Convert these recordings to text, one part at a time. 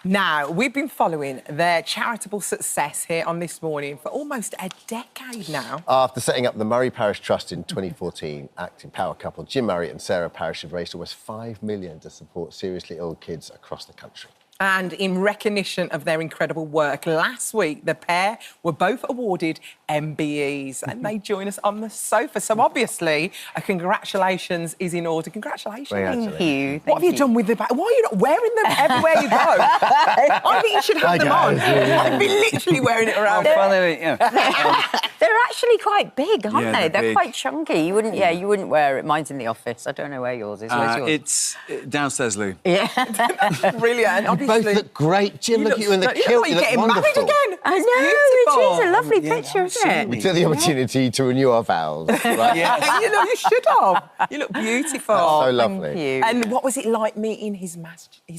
Now, we've been following their charitable success here on This Morning for almost a decade now. After setting up the Murray Parish Trust in 2014, acting power couple Jim Murray and Sarah Parish have raised almost £5 million to support seriously ill kids across the country. And in recognition of their incredible work, last week the pair were both awarded MBEs and they join us on the sofa. So obviously, a congratulations is in order. Congratulations. Thank you. What have you done with the bag? Why are you not wearing them everywhere you go? I think you should have them on. I'd be literally wearing it around. They're actually quite big, aren't Yeah, they? they're They're big. quite chunky. You wouldn't wear it. Mine's in the office. I don't know where yours is. Where's yours? It's downstairs, Lou. Yeah. Brilliant. You both look great. Jim, look at you in the kilt. You're You look getting wonderful. married again. I It's know, beautiful. it is a lovely picture, isn't it? We took the opportunity to renew our vows. Right? You know, you should have. You look beautiful. So lovely. Thank you. And what was it like meeting His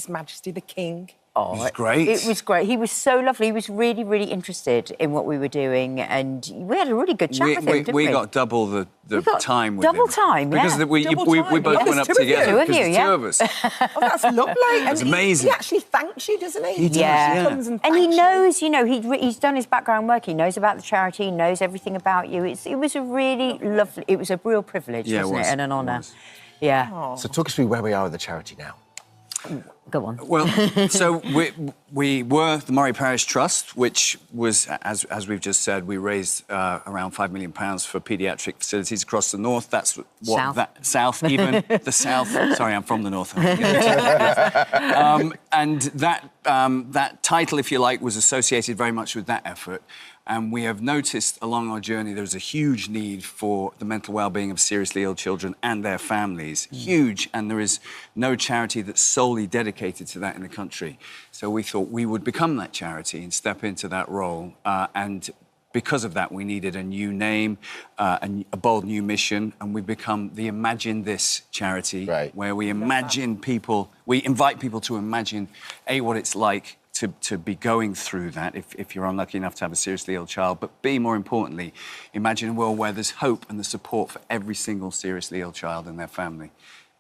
Majesty the King? Oh, It was great. It was great. He was so lovely. He was really, really interested in what we were doing, and we had a really good chat with him, didn't we? We got double the got time with double him. time, yeah. Because we Double both time, yeah. went up There's two of you. together. Two of because you, the yeah. two of us. Oh, that's lovely. It's amazing. He actually thanks you, doesn't he? He does, Yeah. yeah. Comes and And he thanks you. knows, you know, he's done his background work. He knows about the charity. He knows everything about you. It was a really lovely. It was a real privilege, Yeah, it wasn't was. it, and an It honour. was. Yeah. So talk us through where we are with the charity now. Go on. Well, so we were the Murray Parish Trust, which was, as we've just said, we raised around £5 million for paediatric facilities across the north. That's what South. South even the south. Sorry, I'm from the north. And that title, if you like, was associated very much with that effort. And we have noticed along our journey there is a huge need for the mental well-being of seriously ill children and their families. Huge, and there is no charity that's solely dedicated to that in the country. So we thought we would become that charity and step into that role. And because of that, we needed a new name, a bold new mission, and we've become the Imagine This charity, Right. where we imagine people, we invite people to imagine, what it's like to be going through that if you're unlucky enough to have a seriously ill child, but B, more importantly, imagine a world where there's hope and the support for every single seriously ill child and their family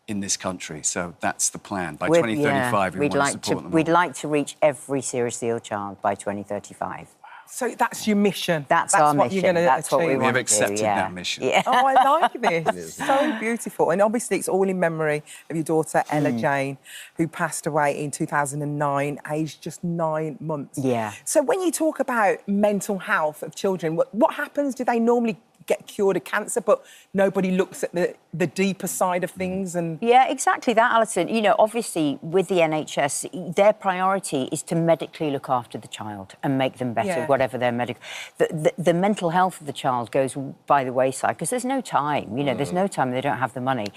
in this country. So that's the plan. By 2035, we want to support them all. We'd like to reach every seriously ill child by 2035. So that's your mission. That's our what mission. You're going to That's what we achieve. want have to accepted do, yeah. that mission. Yeah. Oh, I like this. So beautiful. And obviously it's all in memory of your daughter, Ella Jane, who passed away in 2009, aged just 9 months. Yeah. So when you talk about mental health of children, what happens? Do they normally get cured of cancer, but nobody looks at the deeper side of things? And Yeah, exactly that, Alison. You know, obviously, with the NHS, their priority is to medically look after the child and make them better, Yeah. whatever their medical... The mental health of the child goes by the wayside because there's no time, you know, there's no time, they don't have the money.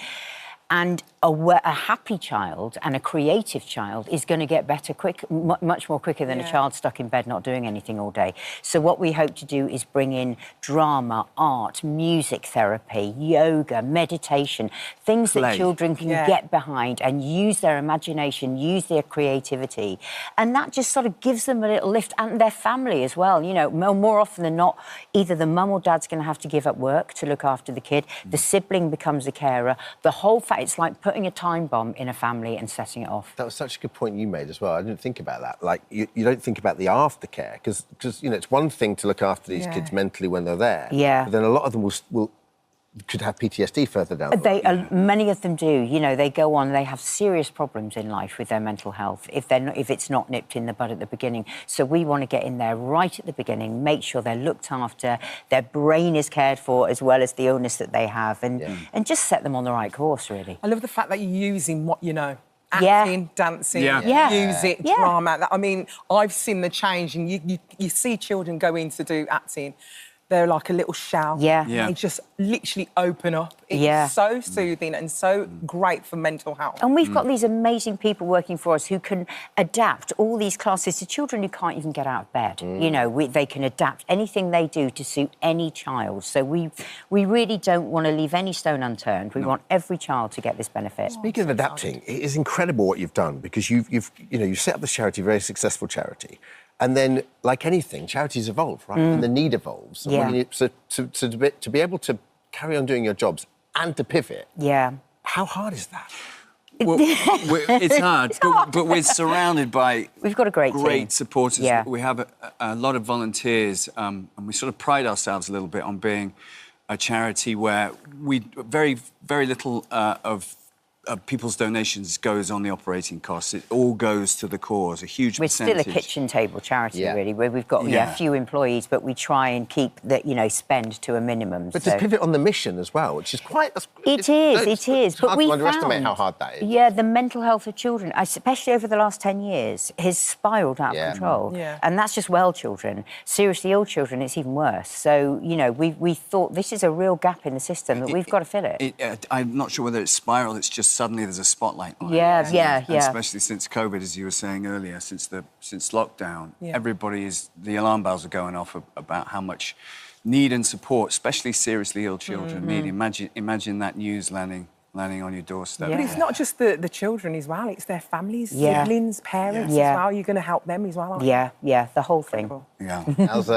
And a happy child and a creative child is going to get better much more quicker than a child stuck in bed not doing anything all day. So what we hope to do is bring in drama, art, music therapy, yoga, meditation, things that Play. children can get behind and use their imagination, use their creativity. And that just sort of gives them a little lift, and their family as well. You know, more often than not, either the mum or dad's going to have to give up work to look after the kid, the sibling becomes the carer, the whole it's like putting a time bomb in a family and setting it off. That was such a good point you made as well. I didn't think about that. Like, you don't think about the aftercare, because you know, it's one thing to look after these kids mentally when they're there. Yeah. But then a lot of them could have PTSD further down the road. Many of them do. You know, they go on, they have serious problems in life with their mental health if it's not nipped in the bud at the beginning. So we want to get in there right at the beginning, make sure they're looked after, their brain is cared for as well as the illness that they have, and just set them on the right course, really. I love the fact that you're using what you know. Acting, dancing, music, drama. I mean, I've seen the change, and you see children go in to do acting. They're like a little shell. Yeah. They just literally open up. It's so soothing and so great for mental health. And we've got these amazing people working for us who can adapt all these classes to children who can't even get out of bed. You know, they can adapt anything they do to suit any child. So we really don't want to leave any stone unturned. We want every child to get this benefit. Speaking of adapting, it is incredible what you've done, because you've set up this charity, a very successful charity. And then, like anything, charities evolve, right? And the need evolves. And so to be able to carry on doing your jobs and to pivot, how hard is that? It's hard, but we're surrounded by We've got a great team. supporters. Yeah. We have a lot of volunteers, and we sort of pride ourselves a little bit on being a charity where very little of people's donations goes on the operating costs. It all goes to the cause, a huge percentage. We're still a kitchen table charity, Yeah. really, where we've got a few employees, but we try and keep the spend to a minimum. But to pivot on the mission as well, which is quite... It is. It's But hard we to underestimate found, how hard that is. Yeah, the mental health of children, especially over the last 10 years, has spiralled out of control. Yeah. And that's just well children. Seriously ill children, it's even worse. So, we thought this is a real gap in the system that we've got to fill it. I'm not sure whether it's spiral, it's just suddenly there's a spotlight on it. Yeah. And especially since COVID, as you were saying earlier, since lockdown, the alarm bells are going off about how much need and support, especially seriously ill children, need. Imagine that news landing on your doorstep. But it's not just the children as well, it's their families, Yeah. siblings, parents Yeah. as well. You're going to help them as well, aren't you? Yeah, the whole thing. Yeah. How's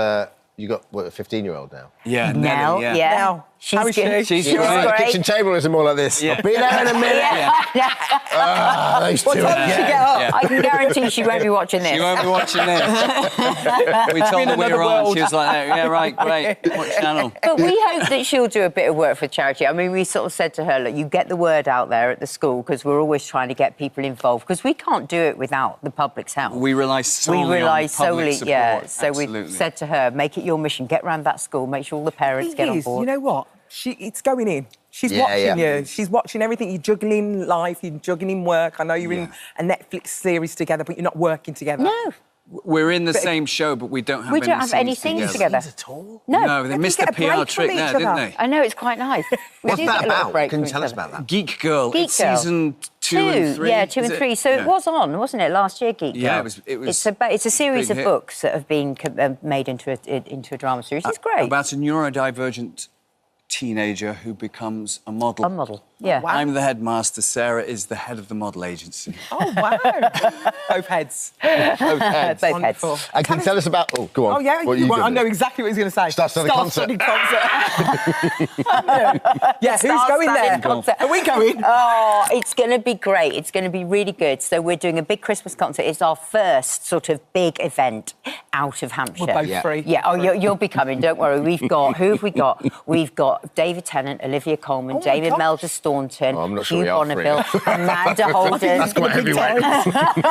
you got a 15-year-old now? Yeah, Now, Nelly, Now, She's how is good. she? She's The great. kitchen table is more like this. I'll be there in a minute. Those two What time did she again. get up? Yeah. I can guarantee she won't be watching this. She won't be watching this. We told her we another were on. world. She was like, yeah, right, great. What channel? But we hope that she'll do a bit of work for charity. I mean, we sort of said to her, look, you get the word out there at the school, because we're always trying to get people involved, because we can't do it without the public's help. We rely solely on public support. Yeah. So Absolutely. we've said to her, make it your mission, get round that school, make sure all the parents get on board. You know what? It's going in. She's watching you. She's watching everything. You're juggling life, you're juggling work. I know you're in a Netflix series together, but you're not working together. No. We're in the same show, but we don't have We any don't have any scenes scenes together. At all? No, they They missed get the a PR break trick from there, each didn't other. they? I know, it's quite nice. We What's do that get a little about? break Can you from tell each us other. about that? Geek Girl. Geek It's Girl. season 2 and 3. Yeah, 2 and 3. So it was on, wasn't it, last year, Geek Girl? Yeah, it was It's a series big of hit. books that have been made into a drama series. It's great. About a neurodivergent teenager who becomes a model. A model, yeah. Wow. I'm the headmaster. Sarah is the head of the model agency. Oh, wow. Both heads. Both heads. Wonderful. And can you tell us about... Oh, go on. Oh, yeah. What are you I gonna know do? exactly what he's going to say. Star-studded concert. Star-studded concert. Yeah, who's going there? Star-studded concert. Are we going? Oh, it's going to be great. It's going to be really good. So we're doing a big Christmas concert. It's our first sort of big event out of Hampshire. We're both free. Yeah, oh, you'll be coming, don't worry. We've got, who have we got? We've got David Tennant, Olivia Colman, Oh my David gosh. Melder Staunton, Oh, I'm not sure Hugh we are free. Bonneville, Amanda Holden. That's quite heavyweight.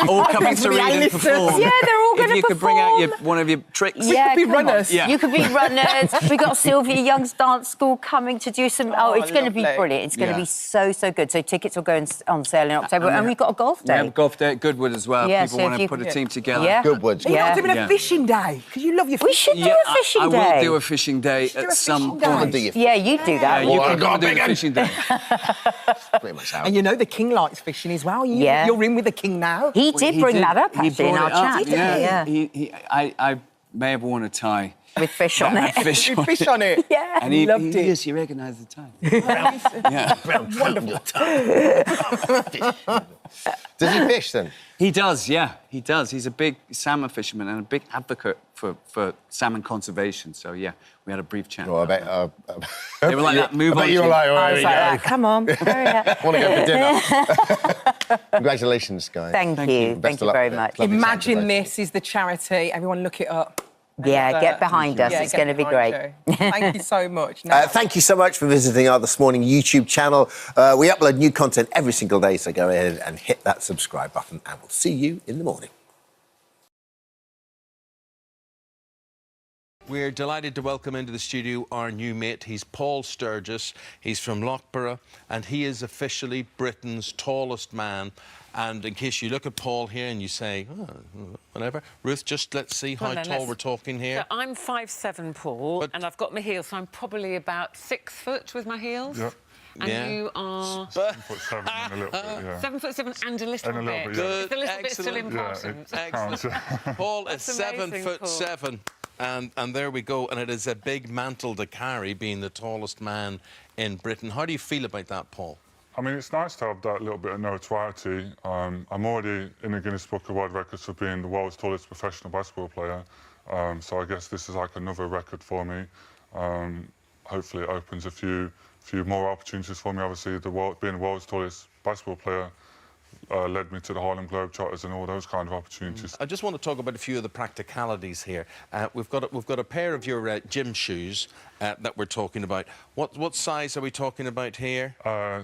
All coming to The read and A-listers. perform. Yeah, they're all gonna If you could bring out perform. one of your tricks. Yeah, could be come on. runners. Yeah. You could be runners. We've got Sylvia Young's dance school coming to do some... Oh, it's going to be lovely. brilliant. It's going to Yeah. be so good. So tickets will go on sale in October. And we've got a golf We have day. a golf day at Goodwood as well. Yeah, People so if want to you- put a team together. Yeah. Goodwood. Are you Yeah. not doing Yeah. a fishing day? Because you love your We fishing. should do a fishing I day. will do a fishing day should do at a some fishing day. point. Do you? Yeah, you do that. You Well, can I've come got and do a the big fishing day. Pretty much how. And you know the king likes fishing as well. Yeah. You're in with the king now. He did bring that up, He actually, in brought our it up, chat. Yeah. I may have worn a tie. With fish on That it. had fish You on fish it. on it. Yeah. And he Loved it. Yes, he recognised the tie. Yeah. Wonderful. Does he fish then? He does, yeah, he does. He's a big salmon fisherman and a big advocate for salmon conservation. So, yeah, we had a brief chat. Well, I bet... They were like that, move I bet on. you were Jim. like, oh, I here was we like go. that. Come on. Hurry up. Want to go for dinner. Congratulations, guys. Thank you. Best Thank of you luck very with it. much. Lovely Imagine celebrating. this is the charity. Everyone look it up. Yeah, get behind us. Yeah, It's get going to be behind great. you. Thank you so much. Now, Thank you so much for visiting our This Morning YouTube channel. We upload new content every single day, so go ahead and hit that subscribe button, and we'll see you in the morning. We're delighted to welcome into the studio our new mate. He's Paul Sturgis. He's from Loughborough, and he is officially Britain's tallest man. And in case you look at Paul here and you say, oh, whatever, Ruth, just let's see how Well, no, tall let's- we're talking here. So I'm 5'7", Paul, But- and I've got my heels, so I'm probably about 6 foot with my heels. Yep. And Yeah. you are 7 and a little bit, yeah. 7'7" and a little And a little bit. bit, yeah. It's a little bit still Excellent. important. Yeah, it counts. Paul is That's amazing, 7'7", and there we go. And it is a big mantle to carry, being the tallest man in Britain. How do you feel about that, Paul? I mean, it's nice to have that little bit of notoriety. I'm already in the Guinness Book of World Records for being the world's tallest professional basketball player. So I guess this is like another record for me. Hopefully it opens a few more opportunities for me. Obviously, being the world's tallest basketball player led me to the Harlem Globetrotters and all those kind of opportunities. I just want to talk about a few of the practicalities here. We've got a pair of your gym shoes that we're talking about. What size are we talking about here?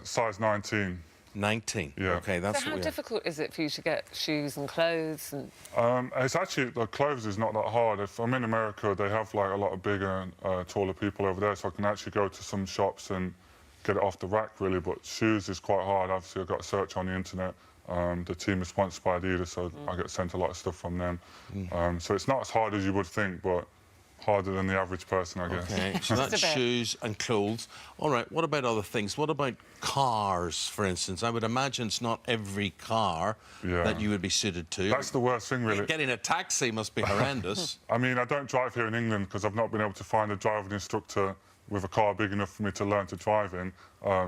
Size 19. 19. Yeah. Okay, that's So how what we difficult is it for you to get shoes and clothes? And It's actually, the clothes is not that hard. If I'm in America, they have like a lot of bigger, taller people over there, so I can actually go to some shops and get it off the rack, really. But shoes is quite hard. Obviously, I've got to search on the internet. The team is sponsored by Adidas, so I get sent a lot of stuff from them. So it's not as hard as you would think, but harder than the average person, I guess. Okay, so that's shoes and clothes. All right, what about other things? What about cars, for instance? I would imagine it's not every car that you would be suited to. That's the worst thing, really. Getting a taxi must be horrendous. I mean, I don't drive here in England because I've not been able to find a driving instructor with a car big enough for me to learn to drive in.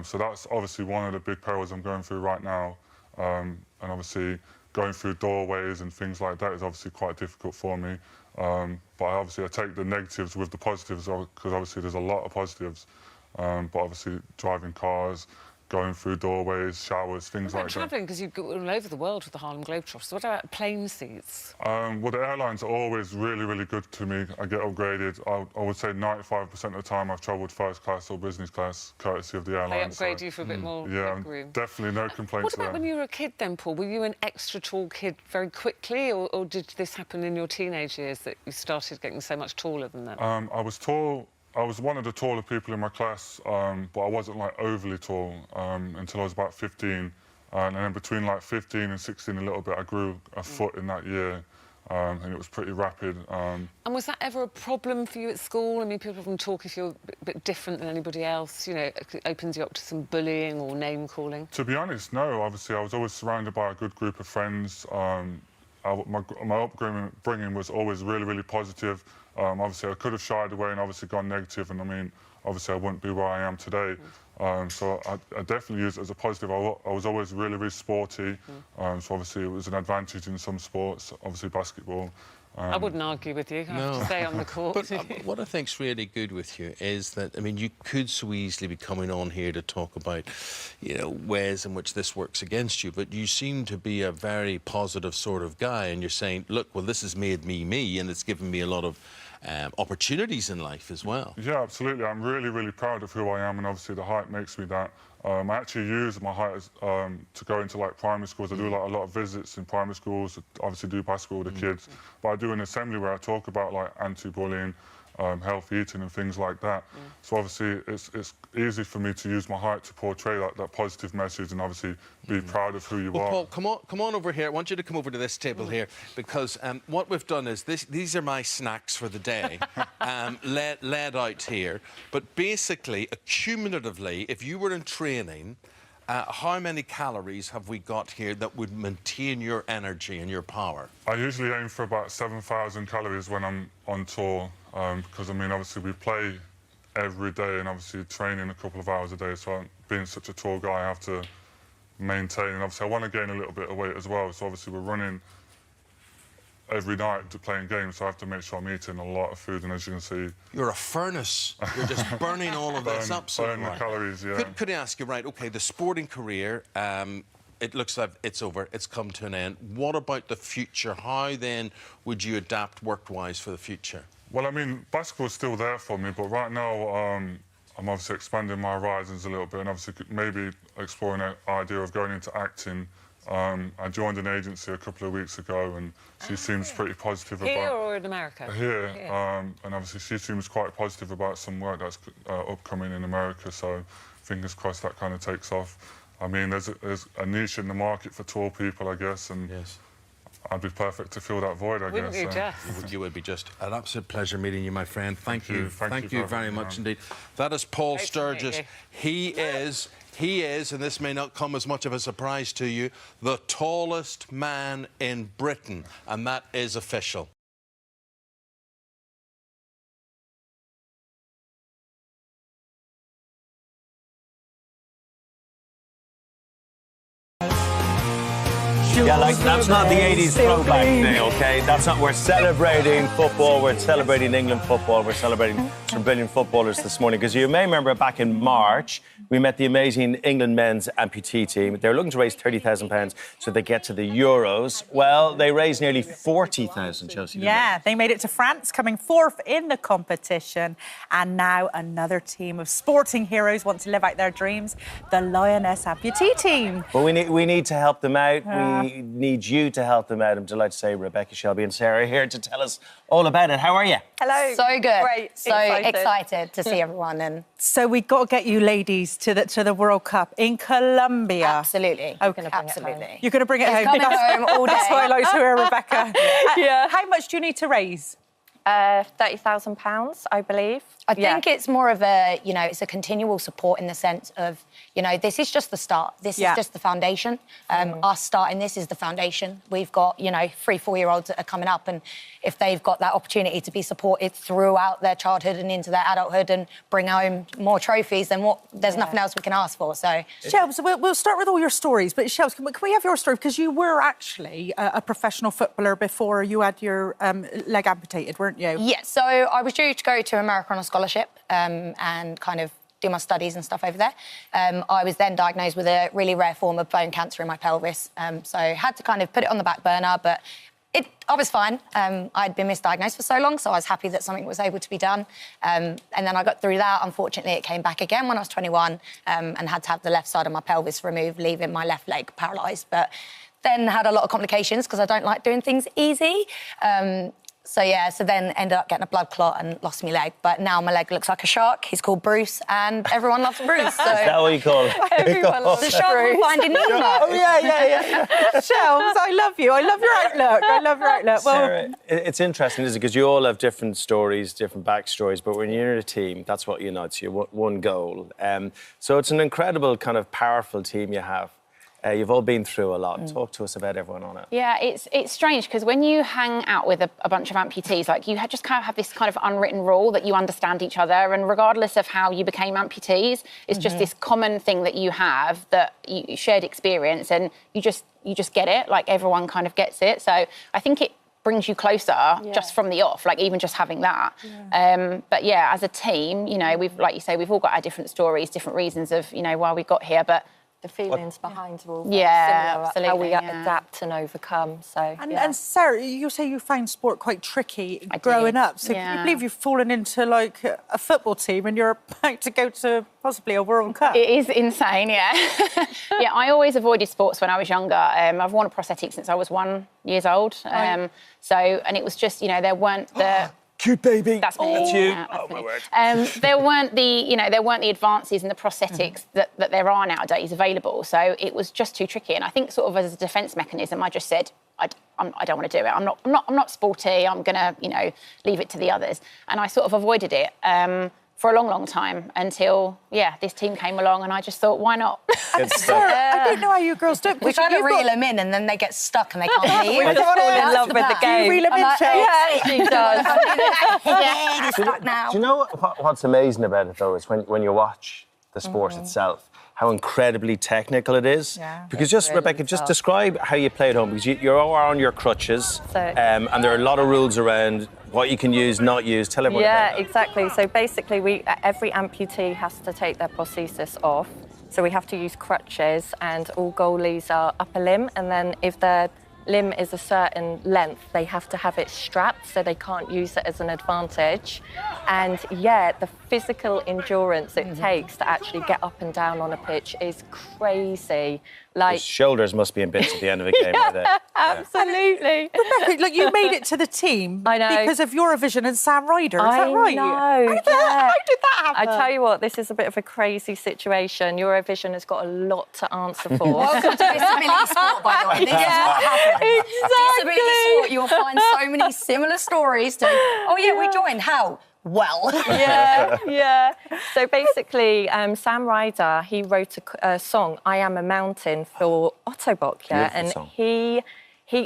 So that's obviously one of the big perils I'm going through right now. And obviously going through doorways and things like that is obviously quite difficult for me. But obviously I take the negatives with the positives because obviously there's a lot of positives. But obviously driving cars, going through doorways, showers, things like that. travelling, because you go all over the world with the Harlem Globetrotters. What about plane seats? Well, the airlines are always really, really good to me. I get upgraded. I would say 95% of the time I've travelled first class or business class, courtesy of the airlines. They upgrade you for a bit more leg room. Definitely no complaints What about there. when you were a kid then, Paul? Were you an extra tall kid very quickly, or did this happen in your teenage years that you started getting so much taller than them? I was tall. I was one of the taller people in my class, but I wasn't like overly tall until I was about 15. And then between like 15 and 16 a little bit, I grew a foot in that year. And it was pretty rapid. And was that ever a problem for you at school? I mean, people often talk if you're a bit different than anybody else, you know, it opens you up to some bullying or name-calling. To be honest, no. Obviously, I was always surrounded by a good group of friends. My upbringing was always really, really positive. Obviously, I could have shied away and obviously gone negative, and I mean, obviously, I wouldn't be where I am today. So I definitely use it as a positive. I was always really, really sporty. So obviously, it was an advantage in some sports, obviously basketball. I wouldn't argue with you. I have to stay on the court. But what I think's really good with you is that, I mean, you could so easily be coming on here to talk about, you know, ways in which this works against you, but you seem to be a very positive sort of guy, and you're saying, look, well, this has made me me, and it's given me a lot of opportunities in life as well. Yeah, absolutely. I'm really, really proud of who I am, and obviously the height makes me that. I actually use my height as, to go into like primary schools. I do like a lot of visits in primary schools. Obviously do basketball with the kids, but I do an assembly where I talk about like anti-bullying, healthy eating and things like that. So obviously it's easy for me to use my height to portray that positive message and obviously be proud of who you are. Paul, come on over here. I want you to come over to this table here, because what we've done is these are my snacks for the day, laid out here. But basically, accumulatively, if you were in training, how many calories have we got here that would maintain your energy and your power? I usually aim for about 7,000 calories when I'm on tour, because I mean, obviously we play every day and obviously training a couple of hours a day. So being such a tall guy, I have to maintain. And obviously I want to gain a little bit of weight as well. So obviously we're running every night to playing games, so I have to make sure I'm eating a lot of food. And as you can see, you're a furnace. You're just burning all of this up. Burn the calories, yeah. Could I ask you, right, OK, the sporting career, it looks like it's over, it's come to an end. What about the future? How then would you adapt work-wise for the future? Well, I mean, basketball's still there for me, but right now I'm obviously expanding my horizons a little bit and obviously maybe exploring an idea of going into acting. I joined an agency a couple of weeks ago and she seems pretty positive about... Here or in America? Here. And obviously she seems quite positive about some work that's upcoming in America, so fingers crossed that kind of takes off. I mean, there's a niche in the market for tall people, I guess, and I'd be perfect to fill that void, I guess. Wouldn't you just? You would be just. An absolute pleasure meeting you, my friend. Thank you. Thank you very much indeed. That is Paul Sturgis. He is, and this may not come as much of a surprise to you, the tallest man in Britain, and that is official. Yeah, like, that's not the 80s throwback thing, okay? That's not, we're celebrating football, we're celebrating England football, we're celebrating some brilliant footballers this morning, because you may remember back in March, we met the amazing England men's amputee team. They were looking to raise £30,000 so they get to the Euros. Well, they raised nearly 40,000, Chelsea. Yeah, they made it to France, coming fourth in the competition. And now another team of sporting heroes want to live out their dreams, the Lioness amputee team. Well, we need to help them out. We need you to help them out. I'm delighted to say Rebecca, Shelby and Sarah are here to tell us all about it. How are you? Hello. So good. Great. So excited to see everyone. And so we've got to get you ladies to the World Cup in Colombia. absolutely. Okay. Absolutely. You're going to bring it home. Coming home all day. That's what I like to hear, Rebecca. Yeah. How much do you need to raise? £30,000, I believe. I think it's more of a, you know, it's a continual support in the sense of, you know, this is just the start. This is just the foundation. Us starting this is the foundation. We've got, you know, 3-4-year-olds that are coming up, and if they've got that opportunity to be supported throughout their childhood and into their adulthood and bring home more trophies, then there's nothing else we can ask for. So, Shelbs, we'll start with all your stories, but Shelbs, can we have your story? Because you were actually a professional footballer before you had your leg amputated, weren't you? yeah, so I was due to go to America on a scholarship and kind of do my studies and stuff over there. I was then diagnosed with a really rare form of bone cancer in my pelvis, so I had to kind of put it on the back burner, but I was fine. I'd been misdiagnosed for so long, so I was happy that something was able to be done. And then I got through that. Unfortunately, it came back again when I was 21 and had to have the left side of my pelvis removed, leaving my left leg paralysed. But then had a lot of complications because I don't like doing things easy. So then ended up getting a blood clot and lost my leg. But now my leg looks like a shark. He's called Bruce, and everyone loves Bruce. So. Is that what you call it? Everyone loves the shark from Finding Nemo. Oh, yeah. Shelbs, I love you. I love your outlook. Well, Sarah, it's interesting, isn't it? Because you all have different stories, different backstories, but when you're in a team, that's what unites you, one goal. So it's an incredible kind of powerful team you have. You've all been through a lot. Talk to us about everyone on it. Yeah, it's strange because when you hang out with a bunch of amputees, like you just kind of have this kind of unwritten rule that you understand each other, and regardless of how you became amputees, it's just this common thing that you have, that you shared experience, and you just get it. Like everyone kind of gets it. So I think it brings you closer just from the off, like even just having that. But yeah, as a team, you know, like you say, we've all got our different stories, different reasons of, you know, why we got here, but the feelings behind are all very similar, similar, how we adapt and overcome. So, and Sarah, you say you found sport quite tricky growing up. So can you believe you've fallen into like a football team and you're about to go to possibly a World Cup? It is insane, yeah. Yeah, I always avoided sports when I was younger. I've worn a prosthetic since I was 1 year old. And it was just, you know, there weren't the... Cute baby. That's me. That's you. Yeah, that's me. There weren't the advances in the prosthetics that there are nowadays available. So it was just too tricky. And I think sort of as a defence mechanism, I just said, I don't want to do it. I'm not sporty. I'm gonna, you know, leave it to the others. And I sort of avoided it for a long, long time until this team came along, and I just thought, why not? Sarah, I don't know how you girls do it. We try to reel them in, and then they get stuck and they can't leave. We're just all in love with the game. You reel them in, Yeah, she does. He's stuck now. Do you know what's amazing about it, though, is when you watch the sport itself, how incredibly technical it is. Yeah. Because Rebecca, just describe how you play at home, because you're all on your crutches, So- and there are a lot of rules around what you can use, not use. Tell everyone about that. Exactly. So basically, every amputee has to take their prosthesis off. So we have to use crutches, and all goalies are upper limb, and then if their limb is a certain length, they have to have it strapped, so they can't use it as an advantage. And the physical endurance it takes to actually get up and down on a pitch is crazy. Like, his shoulders must be in bits at the end of a game. Like that. Absolutely. Rebecca, like you made it to the team I know. because of Eurovision and Sam Ryder. Is that right? Know, How did that happen? I tell you what, this is a bit of a crazy situation. Eurovision has got a lot to answer for. Welcome to disability sport, by the way. This is what happens. Disability sport, you'll find so many similar stories to, we joined. How? Well. Yeah. So basically, Sam Ryder, he wrote a song, I Am a Mountain, for Autobot, Beautiful and song. he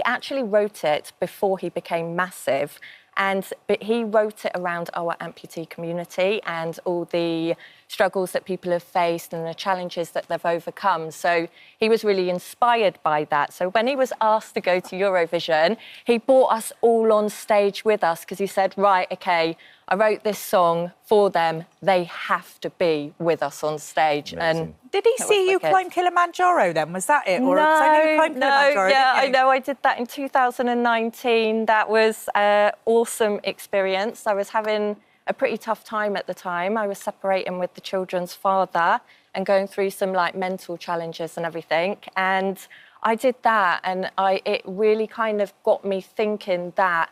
actually wrote it before he became massive. But he wrote it around our amputee community and all the struggles that people have faced and the challenges that they've overcome. So he was really inspired by that. So when he was asked to go to Eurovision, he brought us all on stage with us because he said, right, OK, I wrote this song for them. They have to be with us on stage. Amazing. And did he see you climb Kilimanjaro then? Was that it? Or no, you climbed Kilimanjaro, yeah, didn't you? I know. I did that in 2019. That was an awesome experience. I was having a pretty tough time at the time. I was separating with the children's father and going through some like mental challenges and everything. And I did that, and it really kind of got me thinking that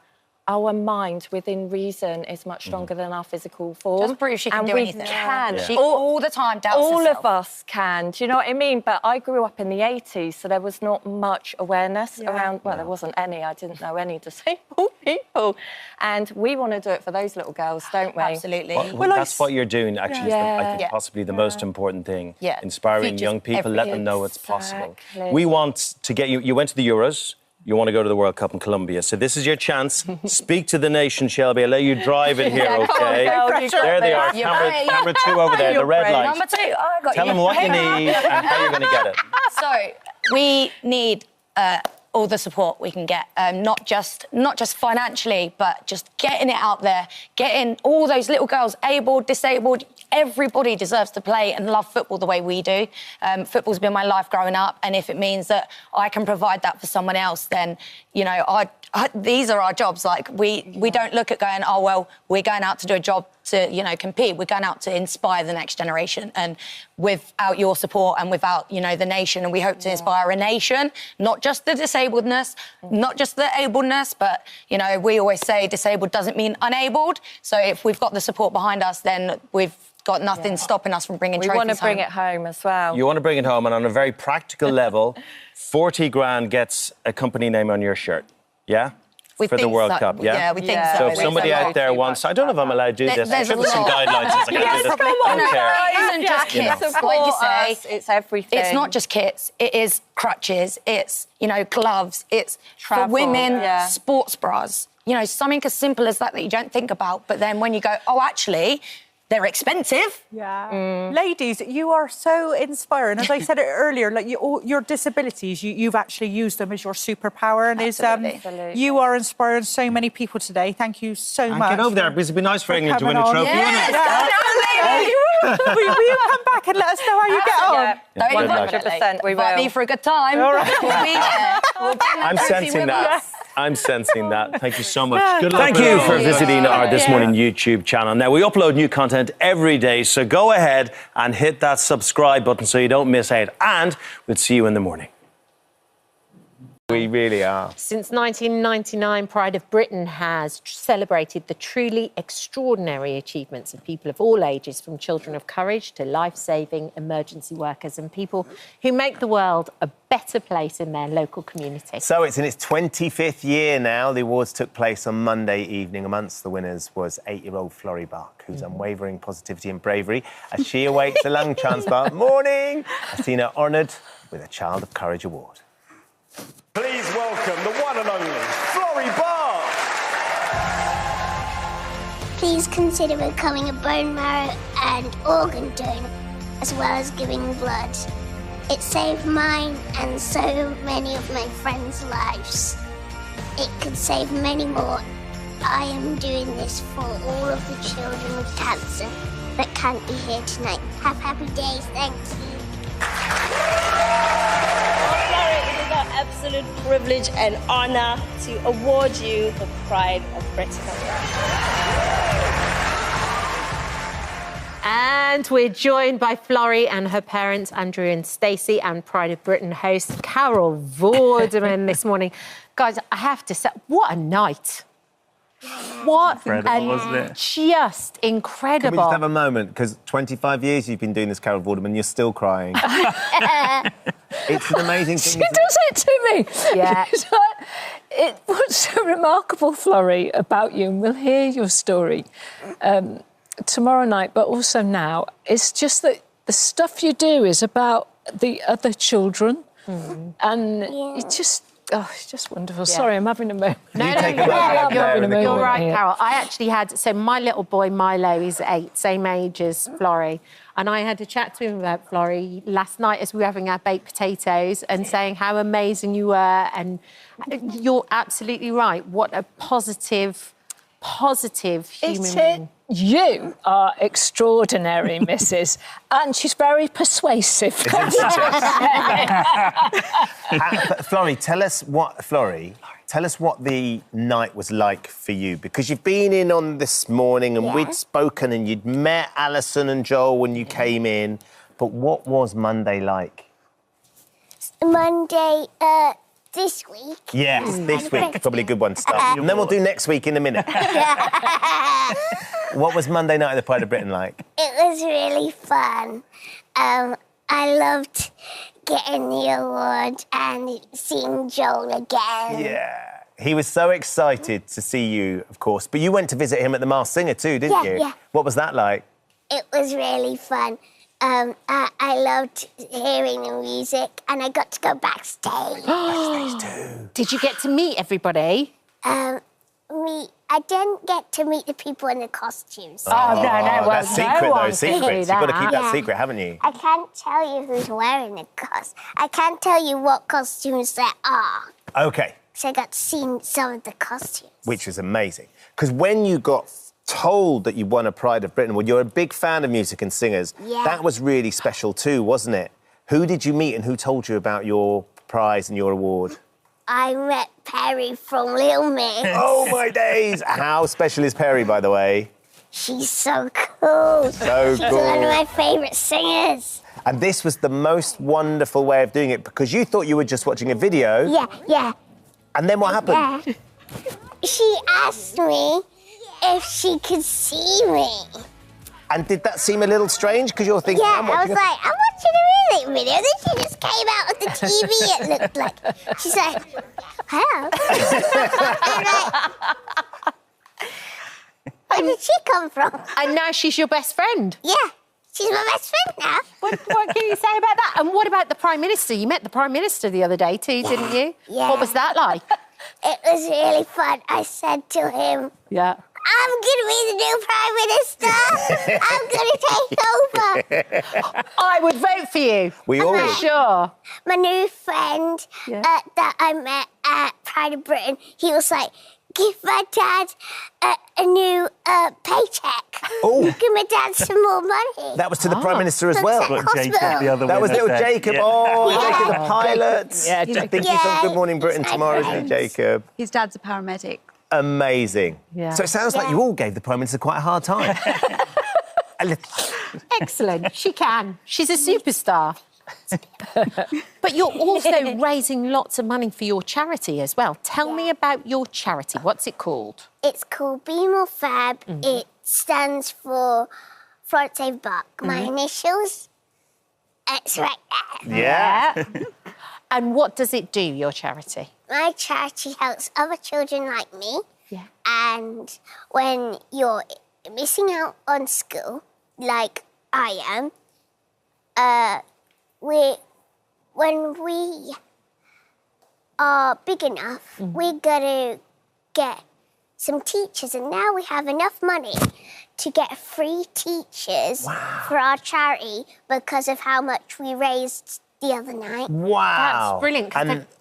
our mind within reason is much stronger than our physical form. Just proves she can and do we anything. Can. She all the time doubts all herself. of us can. Do you know what I mean? But I grew up in the 80s, so there was not much awareness around. Well, there wasn't any. I didn't know any disabled people, and we want to do it for those little girls, don't we? Absolutely. Well, that's what you're doing, actually, is I think possibly the most important thing. Yeah. Inspiring Futures young people, let them know it's possible. Exactly. We want to get you... You went to the Euros, you want to go to the World Cup in Colombia, so this is your chance. Speak to the nation, Shelby. I'll let you drive it here, OK? There they are, camera 2 over there, the red light. Number 2, I got Tell them what you need and how you're going to get it. So we need all the support we can get, not just financially, but just getting it out there, getting all those little girls, able, disabled. Everybody deserves to play and love football the way we do. Football's been my life growing up, and if it means that I can provide that for someone else, then, you know, these are our jobs. Like, we don't look at going, oh, well, we're going out to do a job to, you know, compete. We're going out to inspire the next generation. And without your support and without, you know, the nation, and we hope to inspire a nation, not just the disabledness, not just the ableness, but, you know, we always say disabled doesn't mean unabled. So if we've got the support behind us, then we've got nothing stopping us from bringing trophies home. We want to bring it home as well. You want to bring it home, and on a very practical level, 40 grand gets a company name on your shirt, yeah? We for the think World so. Cup, yeah? Yeah, we think so. So if somebody out there wants... I don't know if I'm allowed to do this. There's I'm sure there's some guidelines. I can do this. I don't care. It isn't just kits, like you say. It's everything. It's not just kits. It is crutches. It's, you know, gloves. It's travel, for women, sports bras. You know, something as simple as that you don't think about. But then when you go, oh, actually, they're expensive. Yeah. Ladies, you are so inspiring. As I said earlier, like your disabilities, you've actually used them as your superpower, and you are inspiring so many people today. Thank you so much. Get over there, because it'd be nice for England to win a trophy, wouldn't it? Will you come back and let us know how you get on? Yeah, 100%. We will. Invite me for a good time. All right. We'll be there. We'll bring that I'm trophy sensing with that. us. I'm sensing that. Thank you so much. Yeah, Good luck. Thank you for visiting our This Yeah. Morning YouTube channel. Now, we upload new content every day, so go ahead and hit that subscribe button so you don't miss out. And we'll see you in the morning. We really are. Since 1999, Pride of Britain has celebrated the truly extraordinary achievements of people of all ages, from children of courage to life-saving emergency workers and people who make the world a better place in their local community. So it's in its 25th year now. The awards took place on Monday evening. Amongst the winners was 8-year-old Florrie Bach, whose unwavering positivity and bravery as she awaits a lung transplant morning has seen her honoured with a Child of Courage award. Please welcome the one and only Florrie Bach. Please consider becoming a bone marrow and organ donor, as well as giving blood. It saved mine and so many of my friends' lives. It could save many more. I am doing this for all of the children with cancer that can't be here tonight. Have happy days, thank you. Absolute privilege and honor to award you the Pride of Britain. And we're joined by Florrie and her parents, Andrew and Stacey, and Pride of Britain host Carol Vorderman this morning. Guys, I have to say, what a night. What wasn't it? Just incredible. Can we just have a moment? Because 25 years you've been doing this, Carol Vorderman, you're still crying. It's an amazing thing. She does it to me. Yeah. What's so remarkable, Florrie, about you, and we'll hear your story tomorrow night, but also now, it's just that the stuff you do is about the other children. And it just Oh, it's just wonderful. Sorry, I'm having a moment. No, You take a moment. You're right, here. Carol. I actually had... So my little boy, Milo, is 8, same age as Florrie. And I had a chat to him about Florrie last night as we were having our baked potatoes and saying how amazing you were. And you're absolutely right. What a positive human being. You are extraordinary, Mrs. And she's very persuasive. Florrie, tell us what the night was like for you, because you've been in on this morning and we'd spoken and you'd met Alison and Joel when you came in. But what was Monday like? Monday, this week. Yes, this week. Probably a good one to start. And then we'll do next week in a minute. What was Monday night at the Pride of Britain like? It was really fun. I loved getting the award and seeing Joel again. Yeah. He was so excited to see you, of course. But you went to visit him at the Masked Singer too, didn't you? Yeah. What was that like? It was really fun. I loved hearing the music and I got to go backstage. Backstage too. Did you get to meet everybody? I didn't get to meet the people in the costumes. That's secret, though. Secrets. You've got to keep that secret, haven't you? I can't tell you who's wearing the costume. I can't tell you what costumes there are. OK. So I got to see some of the costumes. Which was amazing. Because when you got told that you won a Pride of Britain, well, you're a big fan of music and singers. Yeah. That was really special too, wasn't it? Who did you meet and who told you about your prize and your award? I met Perry from Little Mix. Oh, my days! How special is Perry, by the way? She's so cool. So She's cool. one of my favourite singers. And this was the most wonderful way of doing it, because you thought you were just watching a video. Yeah. And then what happened? Yeah. She asked me if she could see me. And did that seem a little strange? Because you're thinking, Yeah, I was like, I'm watching a music video. Then she just came out of the TV, it looked like. She's like, hello. Where did she come from? And now she's your best friend. Yeah, she's my best friend now. What can you say about that? And what about the Prime Minister? You met the Prime Minister the other day too, didn't you? Yeah. What was that like? It was really fun. I said to him, Yeah. I'm going to be the new Prime Minister. I'm going to take over. I would vote for you. We all For sure. My new friend that I met at Pride of Britain, he was like, give my dad a new paycheck. Oh. Give my dad some more money. That was to the Prime Minister as well. Hospital. That was little Jacob. Yeah. Oh, Yeah. Jacob the pilot. Yeah, I Jacob. think he's on Good Morning Britain He's my tomorrow, isn't friend. he, Jacob? His dad's a paramedic. Amazing. Yeah. So it sounds like you all gave the Prime Minister quite a hard time. Excellent. She can. She's a superstar. But you're also raising lots of money for your charity as well. Tell me about your charity. What's it called? It's called Be More Fab. It stands for Florence Save Buck. My initials. It's right there. Yeah. And what does it do, your charity? My charity helps other children like me. Yeah. And when you're missing out on school, like I am, when we are big enough, we got to get some teachers, and now we have enough money to get free teachers for our charity because of how much we raised the other night. Wow. That's brilliant,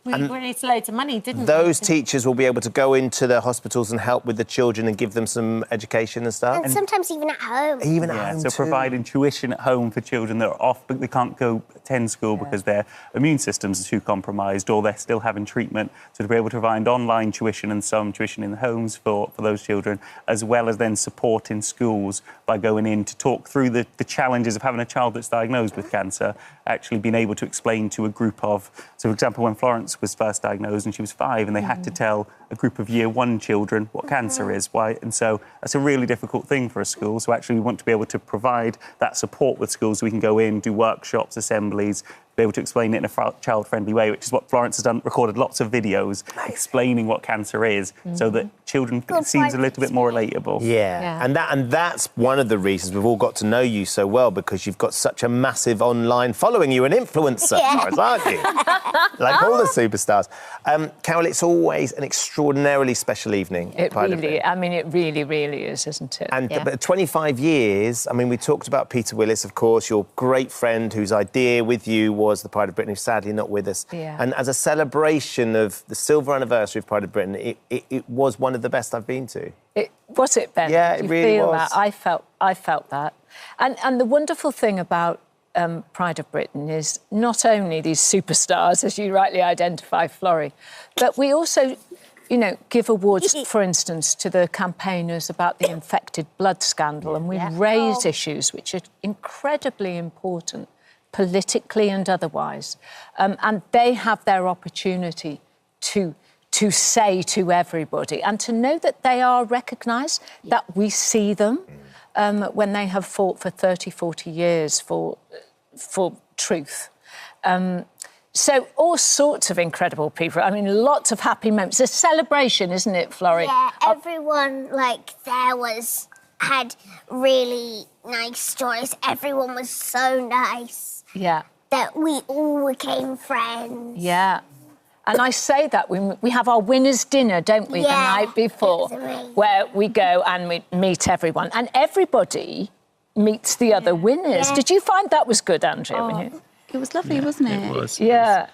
because we raised loads of money, didn't we? Those teachers will be able to go into the hospitals and help with the children and give them some education and stuff? And sometimes even at home. Even at home so too. providing tuition at home for children that are off, but they can't go attend school because their immune systems are too compromised, or they're still having treatment. So to be able to provide online tuition and some tuition in the homes for those children, as well as then support in schools by going in to talk through the challenges of having a child that's diagnosed with cancer, actually being able to explain to a group of... So, for example, when Florence was first diagnosed and she was 5, and they had to tell a group of Year 1 children what cancer is, why, and so that's a really difficult thing for a school. So actually we want to be able to provide that support with schools so we can go in, do workshops, assemblies, be able to explain it in a child-friendly way, which is what Florence has done, recorded lots of videos explaining what cancer is so that children it seems a little bit more relatable. Yeah. And that's one of the reasons we've all got to know you so well, because you've got such a massive online following. You're an influencer, Florence, aren't you? Like all the superstars. Carol, it's always an extraordinarily special evening. It really, really is, isn't it? And 25 years, I mean, we talked about Peter Willis, of course, your great friend whose idea with you was the Pride of Britain, who's sadly not with us. Yeah. And as a celebration of the silver anniversary of Pride of Britain, it was one of the best I've been to. Was it, Ben? Yeah, Did it you really feel was. That? I felt that. And the wonderful thing about Pride of Britain is not only these superstars, as you rightly identify, Florrie, but we also, you know, give awards, for instance, to the campaigners about the infected blood scandal, and we raise issues which are incredibly important, politically and otherwise. And they have their opportunity to say to everybody and to know that they are recognised, that we see them when they have fought for 30, 40 years for truth. So all sorts of incredible people. I mean, lots of happy moments. It's a celebration, isn't it, Florrie? Yeah, everyone, had really nice stories. Everyone was so nice. Yeah. That we all became friends. Yeah. And I say that we have our winners' dinner, don't we, the night before, where we go and we meet everyone. And everybody meets the other winners. Yeah. Did you find that was good, Andrea? It was lovely, wasn't it? It was. Yeah.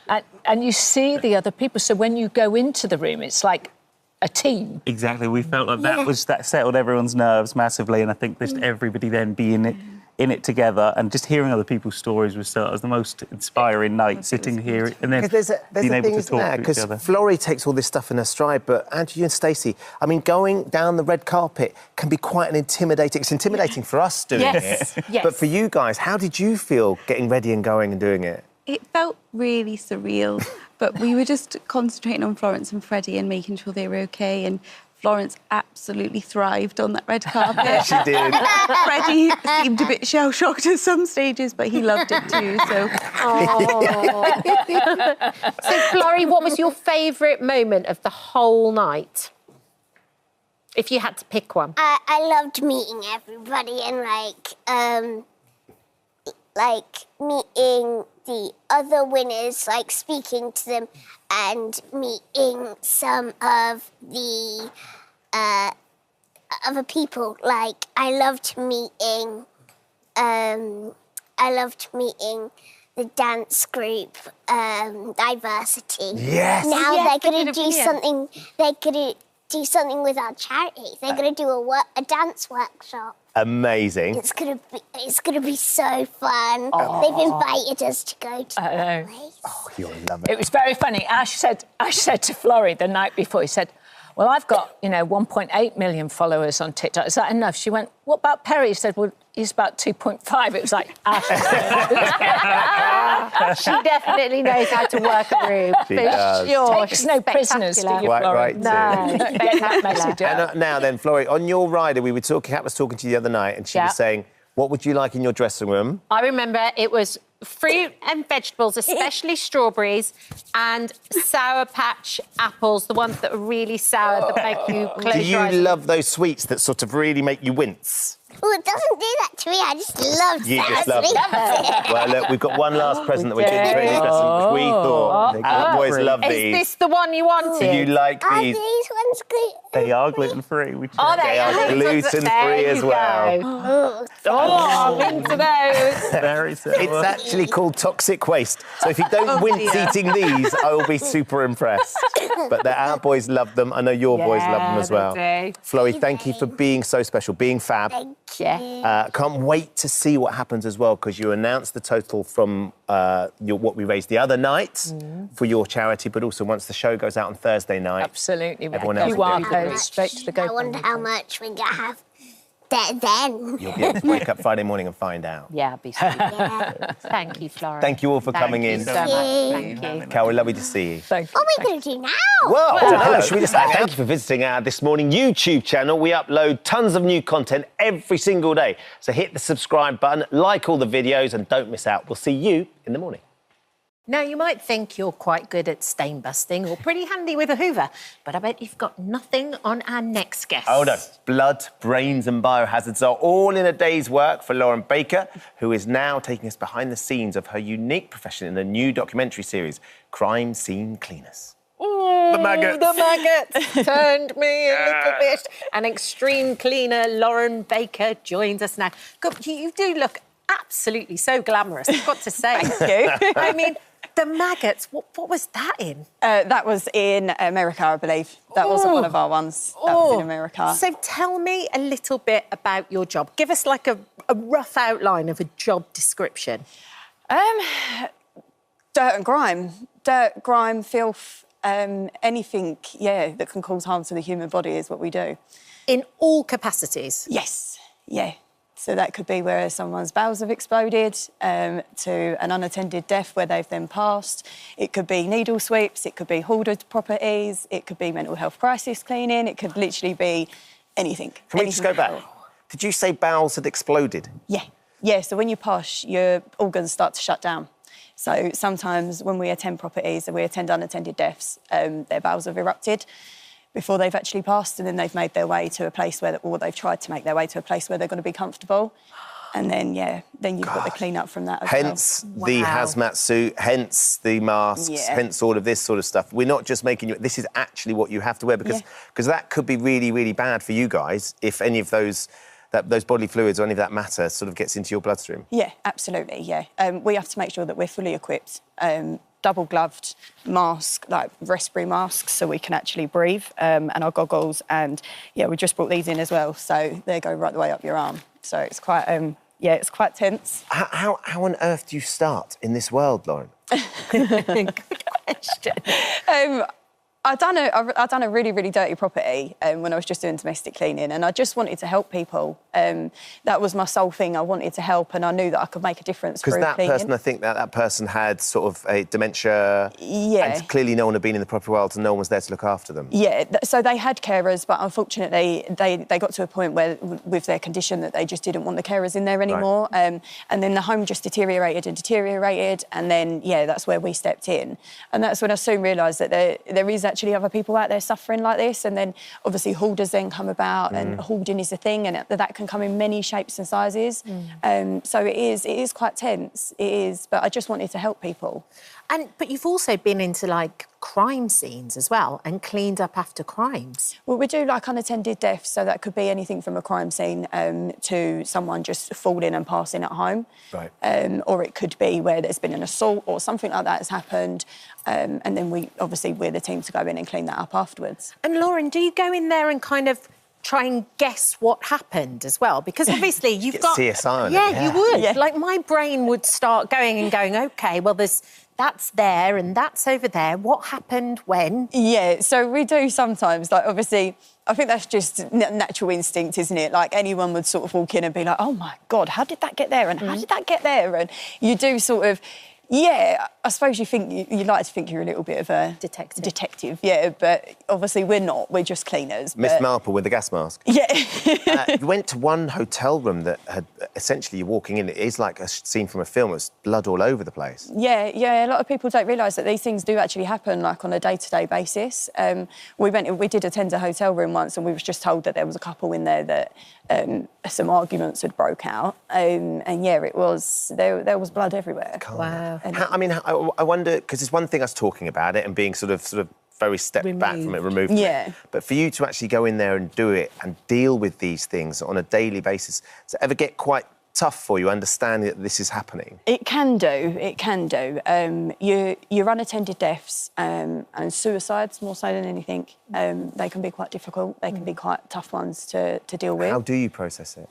And you see the other people. So when you go into the room, it's like a team. Exactly. We felt like that settled everyone's nerves massively, and I think just everybody then being in it together and just hearing other people's stories was the most inspiring night, sitting here and then Because there's being a able thing, to isn't talk there? to each Because other. Florrie takes all this stuff in her stride, but Andrew and Stacey, I mean, going down the red carpet can be quite an intimidating... It's intimidating for us doing it. Yes. But for you guys, how did you feel getting ready and going and doing it? It felt really surreal, but we were just concentrating on Florence and Freddie and making sure they were OK, and Florence absolutely thrived on that red carpet. Yeah, she did. Freddie seemed a bit shell-shocked at some stages, but he loved it too, so... So, Florrie, what was your favourite moment of the whole night? If you had to pick one. I loved meeting everybody and meeting the other winners, speaking to them and meeting some of the other people. I loved meeting the dance group, Diversity. Yes. Now Yes, they're going to do yeah. something. They're going to do something with our charity. They're going to do a dance workshop. Amazing. It's gonna be so fun. They've invited us to go to the place. Oh, you'll love it. It was very funny. Ash said to Florrie the night before, he said, well, I've got, 1.8 million followers on TikTok. Is that enough? She went, what about Perry? He said, well, he's about 2.5. It was like, Ash. She definitely knows how to work a room. She for does. sure. Takes no prisoners, do you, Quite Florrie? right, No, too. Get that message out. And now then, Florrie, on your rider, Kat was talking to you the other night, and she was saying, what would you like in your dressing room? I remember it was fruit and vegetables, especially strawberries, and Sour Patch apples, the ones that are really sour that make you close Do your eyes. you love those sweets that sort of really make you wince? Oh, it doesn't do that to me. I just love You just love it. them. Well, look, we've got one last present that we did to Training Dressing, which we thought our boys love Is these. this the one you wanted? Do you like Are these? these ones good? They are gluten-free. Are they? They are gluten-free as well. Oh, I'm into those. Very similar. It's actually called toxic waste. So if you don't wince eating these, I will be super impressed. But our boys love them. I know your boys love them as well. They do. Florrie, thank you for being so special, being fab. Thank you. Can't wait to see what happens as well, because you announced the total from what we raised the other night for your charity, but also once the show goes out on Thursday night. Absolutely. Everyone else QR will do code straight to the GoFundMe. I wonder how much we're going to have then. You'll be able to wake up Friday morning and find out. Yeah, be sweet. Thank you, Florrie. Thank you all for coming in. Thank you so much. Thank you. Carol, lovely to see you. Thank you. What are we going to do now? Well, I don't know. Should we just thank you for visiting our This Morning YouTube channel. We upload tons of new content every single day. So hit the subscribe button, like all the videos, and don't miss out. We'll see you in the morning. Now, you might think you're quite good at stain busting or pretty handy with a hoover, but I bet you've got nothing on our next guest. Oh no, blood, brains and biohazards are all in a day's work for Lauren Baker, who is now taking us behind the scenes of her unique profession in a new documentary series, Crime Scene Cleaners. Ooh, The maggots. The maggots turned me a little bit. An extreme cleaner, Lauren Baker, joins us now. God, you do look absolutely so glamorous, I've got to say. Thank you. I mean, the maggots, what was that in? That was in America, I believe. That wasn't one of our ones. That was in America. So tell me a little bit about your job. Give us like a rough outline of a job description. Dirt and grime. Dirt, grime, filth, anything, that can cause harm to the human body is what we do. In all capacities? Yes, yeah. So that could be where someone's bowels have exploded, to an unattended death where they've then passed. It could be needle sweeps, it could be hoarded properties, it could be mental health crisis cleaning, it could literally be anything. Can we just go back? Did you say bowels had exploded? Yeah. Yeah, so when you pass, your organs start to shut down. So sometimes when we attend properties and we attend unattended deaths, their bowels have erupted before they've actually passed, and then they've made their way to a place where, or they've tried to make their way to a place where they're going to be comfortable. And then, then you've got the clean up from that as Hence well. the hazmat suit, hence the masks, hence all of this sort of stuff. We're not just making you... This is actually what you have to wear, because that could be really, really bad for you guys if any of those bodily fluids or any of that matter sort of gets into your bloodstream. Yeah, absolutely, yeah. We have to make sure that we're fully equipped. Double-gloved mask, like respiratory masks, so we can actually breathe, and our goggles. And, we just brought these in as well, so they go right the way up your arm. So it's quite, it's quite tense. How on earth do you start in this world, Lauren? Good question. I done a really, really dirty property when I was just doing domestic cleaning, and I just wanted to help people. That was my sole thing. I wanted to help, and I knew that I could make a difference through cleaning. Because that person, I think that person had sort of a dementia. Yeah. And clearly no one had been in the property world, and no one was there to look after them. Yeah, so they had carers, but unfortunately they got to a point where, with their condition, that they just didn't want the carers in there anymore. Right. And then the home just deteriorated, and then, that's where we stepped in. And that's when I soon realised that there is actually other people out there suffering like this, and then obviously hoarders then come about, and hoarding is a thing, and that can come in many shapes and sizes. So it is quite tense. It is, but I just wanted to help people. But you've also been into like crime scenes as well and cleaned up after crimes. Well, we do like unattended deaths, so that could be anything from a crime scene to someone just falling and passing at home. Right. Or it could be where there's been an assault or something like that has happened, and then we're the team to go in and clean that up afterwards. And Lauren, do you go in there and kind of try and guess what happened as well? Because obviously you've got... CSI on it, yeah, you would. Yeah. Like my brain would start going, OK, well, that's there and that's over there. What happened when? Yeah, so we do sometimes, like, obviously, I think that's just natural instinct, isn't it? Like, anyone would sort of walk in and be like, oh, my God, how did that get there? And how did that get there? And you do sort of... Yeah, I suppose you like to think you're a little bit of a... Detective, yeah, but obviously we're not. We're just cleaners. Miss Marple with the gas mask. Yeah. You went to one hotel room that had... Essentially, you're walking in, it is like a scene from a film. There's blood all over the place. Yeah, a lot of people don't realise that these things do actually happen, like, on a day-to-day basis. We did attend a hotel room once, and we was just told that there was a couple in there that some arguments had broke out. And, it was... There was blood everywhere. Wow. I wonder, because it's one thing us talking about it and being sort of very stepped back from it, removed from it. But for you to actually go in there and do it and deal with these things on a daily basis, does it ever get quite tough for you, understanding that this is happening? It can do. Your unattended deaths and suicides, more so than anything, they can be quite difficult. They can be quite tough ones to deal with. How do you process it?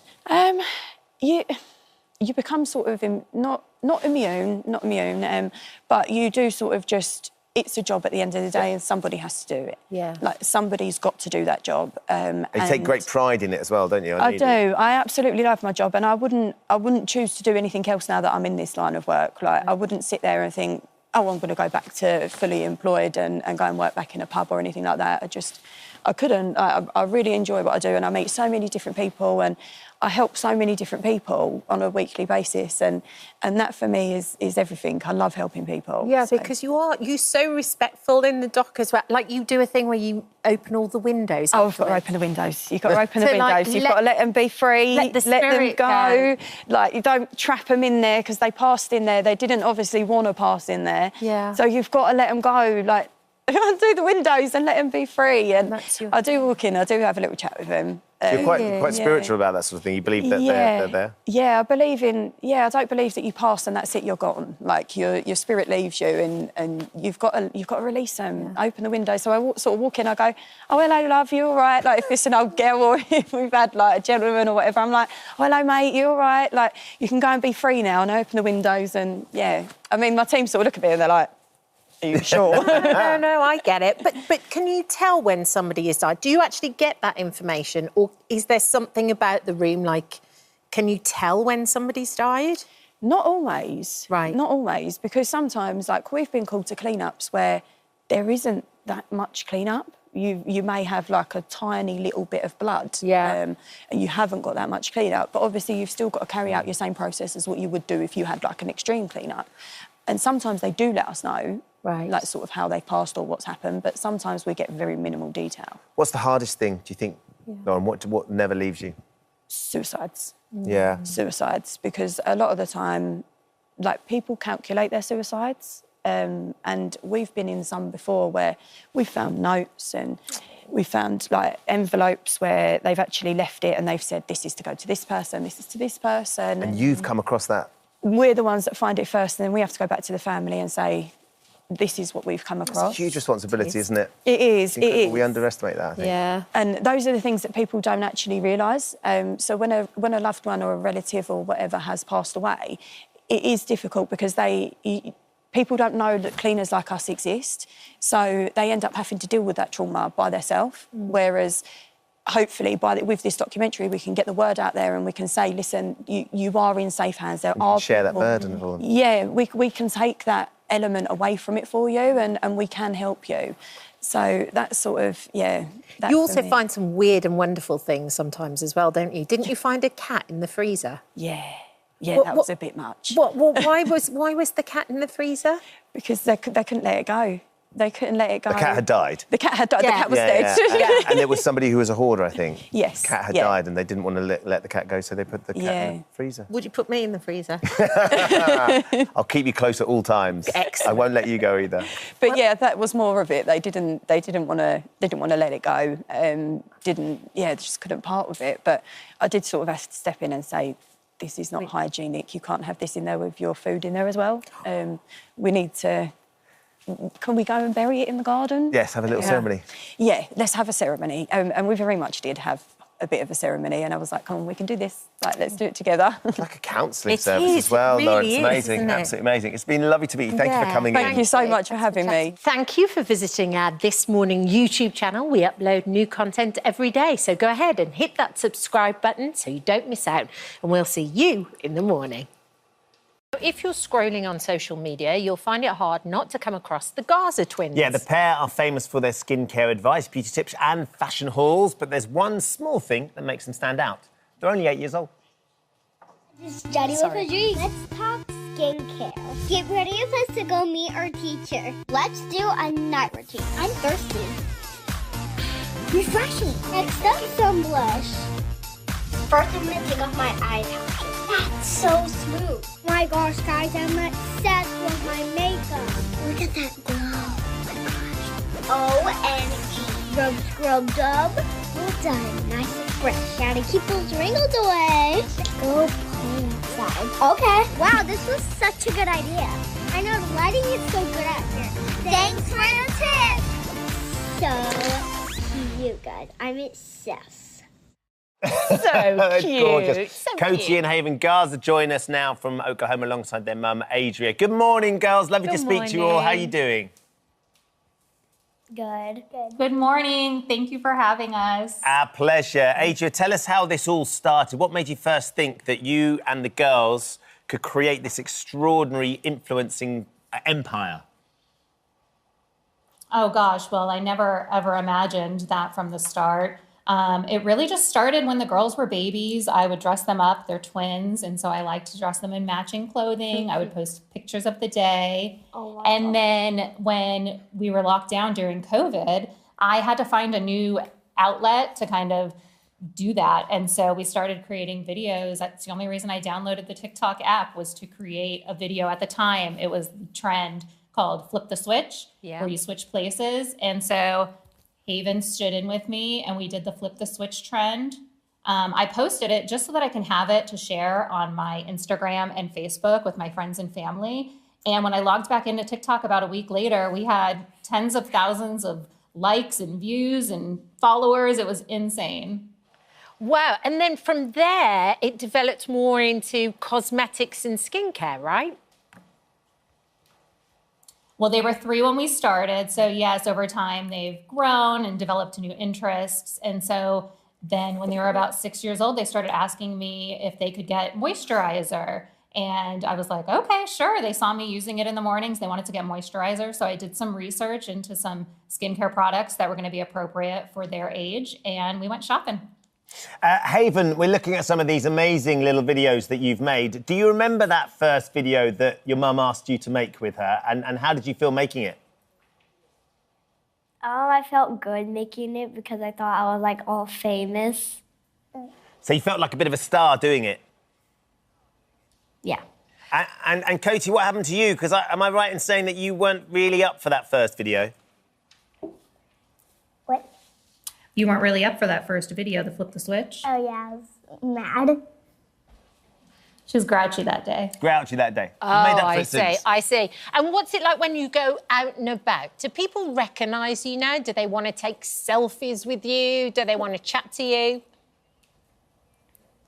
You become sort of not immune, but you do sort of just... It's a job at the end of the day, and somebody has to do it. Yeah. Like, somebody's got to do that job. You take great pride in it as well, don't you? I do. I absolutely love my job, and I wouldn't choose to do anything else now that I'm in this line of work. Like, I wouldn't sit there and think, oh, I'm going to go back to fully employed and go and work back in a pub or anything like that. I couldn't. I really enjoy what I do, and I meet so many different people, and I help so many different people on a weekly basis, and that for me is everything. I love helping people. Yeah, because you're so respectful in the dock as well. Like, you do a thing where you open all the windows. Oh, I've got to open the windows. You've got to open the So, windows. like, You've got to let them be free. let the them spirit go. Like, you don't trap them in there because they passed in there. They didn't obviously want to pass in there. Yeah. So you've got to let them go. Like, do the windows and let them be free. And I do walk in. I do have a little chat with them. You're quite spiritual about that sort of thing. You believe that they're there? Yeah, I believe in... Yeah, I don't believe that you pass and that's it, you're gone. Like, your spirit leaves you and you've got to release them, open the window. So I sort of walk in, I go, oh, hello, love, you all right? Like, if it's an old girl or if we've had, like, a gentleman or whatever, I'm like, oh, hello, mate, you all right? Like, you can go and be free now. And I open the windows and, yeah. I mean, my team sort of look at me and they're like, are you sure? No, I get it. But can you tell when somebody has died? Do you actually get that information? Or is there something about the room, like, can you tell when somebody's died? Not always. Right. Not always, because sometimes, like, we've been called to clean-ups where there isn't that much clean-up. You may have, like, a tiny little bit of blood. And you haven't got that much clean-up. But obviously, you've still got to carry out your same process as what you would do if you had, like, an extreme clean-up. And sometimes they do let us know, like, sort of how they passed or what's happened, but sometimes we get very minimal detail. What's the hardest thing, do you think, Lauren? What never leaves you? Suicides. Yeah. Suicides, because a lot of the time, like, people calculate their suicides, and we've been in some before where we found notes and we found, like, envelopes where they've actually left it and they've said, this is to go to this person, this is to this person. And you've come across that? We're the ones that find it first, and then we have to go back to the family and say, this is what we've come across. It's a huge responsibility, isn't it? It is, it is. We underestimate that, I think. Yeah. And those are the things that people don't actually realise. So when a loved one or a relative or whatever has passed away, it is difficult because people don't know that cleaners like us exist. So they end up having to deal with that trauma by themselves, whereas hopefully, with this documentary, we can get the word out there and we can say, listen, you are in safe hands. There are share that people, burden of all of them. Yeah, we can take that element away from it for you and we can help you. So that's sort of, yeah. You also find some weird and wonderful things sometimes as well, don't you? Didn't you find a cat in the freezer? Yeah. Yeah, that was a bit much. Why was the cat in the freezer? Because they couldn't let it go. They couldn't let it go. The cat had died? The cat had died. Yeah. The cat was dead. Yeah. And there was somebody who was a hoarder, I think. Yes. The cat had died and they didn't want to let the cat go, so they put the cat in the freezer. Would you put me in the freezer? I'll keep you close at all times. Excellent. I won't let you go either. But yeah, that was more of it. They didn't want to let it go. They just couldn't part with it. But I did sort of have to step in and say, this is not hygienic. You can't have this in there with your food in there as well. We need to... Can we go and bury it in the garden? Yes, have a little ceremony. Yeah, let's have a ceremony. And we very much did have a bit of a ceremony. And I was like, come on, we can do this. Like, let's do it together. It's like a counselling service as well, really Lauren. It's is, amazing, isn't it? absolutely amazing. It's been lovely to meet you. Thank you for coming in. Thank you so much for having me. Thank you for visiting our This Morning YouTube channel. We upload new content every day. So go ahead and hit that subscribe button so you don't miss out. And we'll see you in the morning. If you're scrolling on social media, you'll find it hard not to come across the Gaza twins. Yeah, the pair are famous for their skincare advice, beauty tips and fashion hauls, but there's one small thing that makes them stand out. They're only 8 years old. This is Johnny with a dream. Let's talk skincare. Get ready with us to go meet our teacher. Let's do a night routine. I'm thirsty. Refreshing. Next up, some blush. First, I'm gonna take off my eye patch. That's so smooth. My gosh, guys, I'm obsessed with my makeup. Look at that glow. Oh my gosh. OMG. Rub, scrub, dub. Well done. Nice and fresh. Gotta keep those wrinkles away. Go play outside. Okay. Wow, this was such a good idea. I know the lighting is so good out here. Thanks for the tip. So cute, guys. I'm obsessed. So cute. Gorgeous. So Coachy cute. and Haven girls are joining us now from Oklahoma alongside their mum, Adria. Good morning, girls. Lovely to speak to you all. How are you doing? Good. Good morning. Thank you for having us. Our pleasure. Adria, tell us how this all started. What made you first think that you and the girls could create this extraordinary influencing empire? Oh, gosh. Well, I never, ever imagined that from the start. It really just started when the girls were babies. I would dress them up. They're twins. And so I like to dress them in matching clothing. I would post pictures of the day. Oh, wow. And then when we were locked down during COVID, I had to find a new outlet to kind of do that. And so we started creating videos. That's the only reason I downloaded the TikTok app, was to create a video. At the time, it was the trend called Flip the Switch, where you switch places. And so Haven stood in with me and we did the Flip the Switch trend. I posted it just so that I can have it to share on my Instagram and Facebook with my friends and family. And when I logged back into TikTok about a week later, we had tens of thousands of likes and views and followers. It was insane. Wow. And then from there, it developed more into cosmetics and skincare, right? Well, they were 3 when we started. So yes, over time they've grown and developed new interests. And so then when they were about 6 years old, they started asking me if they could get moisturizer. And I was like, okay, sure. They saw me using it in the mornings. They wanted to get moisturizer. So I did some research into some skincare products that were going to be appropriate for their age. And we went shopping. Haven, we're looking at some of these amazing little videos that you've made. Do you remember that first video that your mum asked you to make with her? And how did you feel making it? I felt good making it because I thought I was like all famous. So you felt like a bit of a star doing it? Yeah. And Cody, what happened to you? Because am I right in saying that you weren't really up for that first video? What? You weren't really up for that first video, the Flip the Switch? Oh, yeah, I was mad. She was grouchy that day. Grouchy that day. Oh, I see. And what's it like when you go out and about? Do people recognise you now? Do they want to take selfies with you? Do they want to chat to you?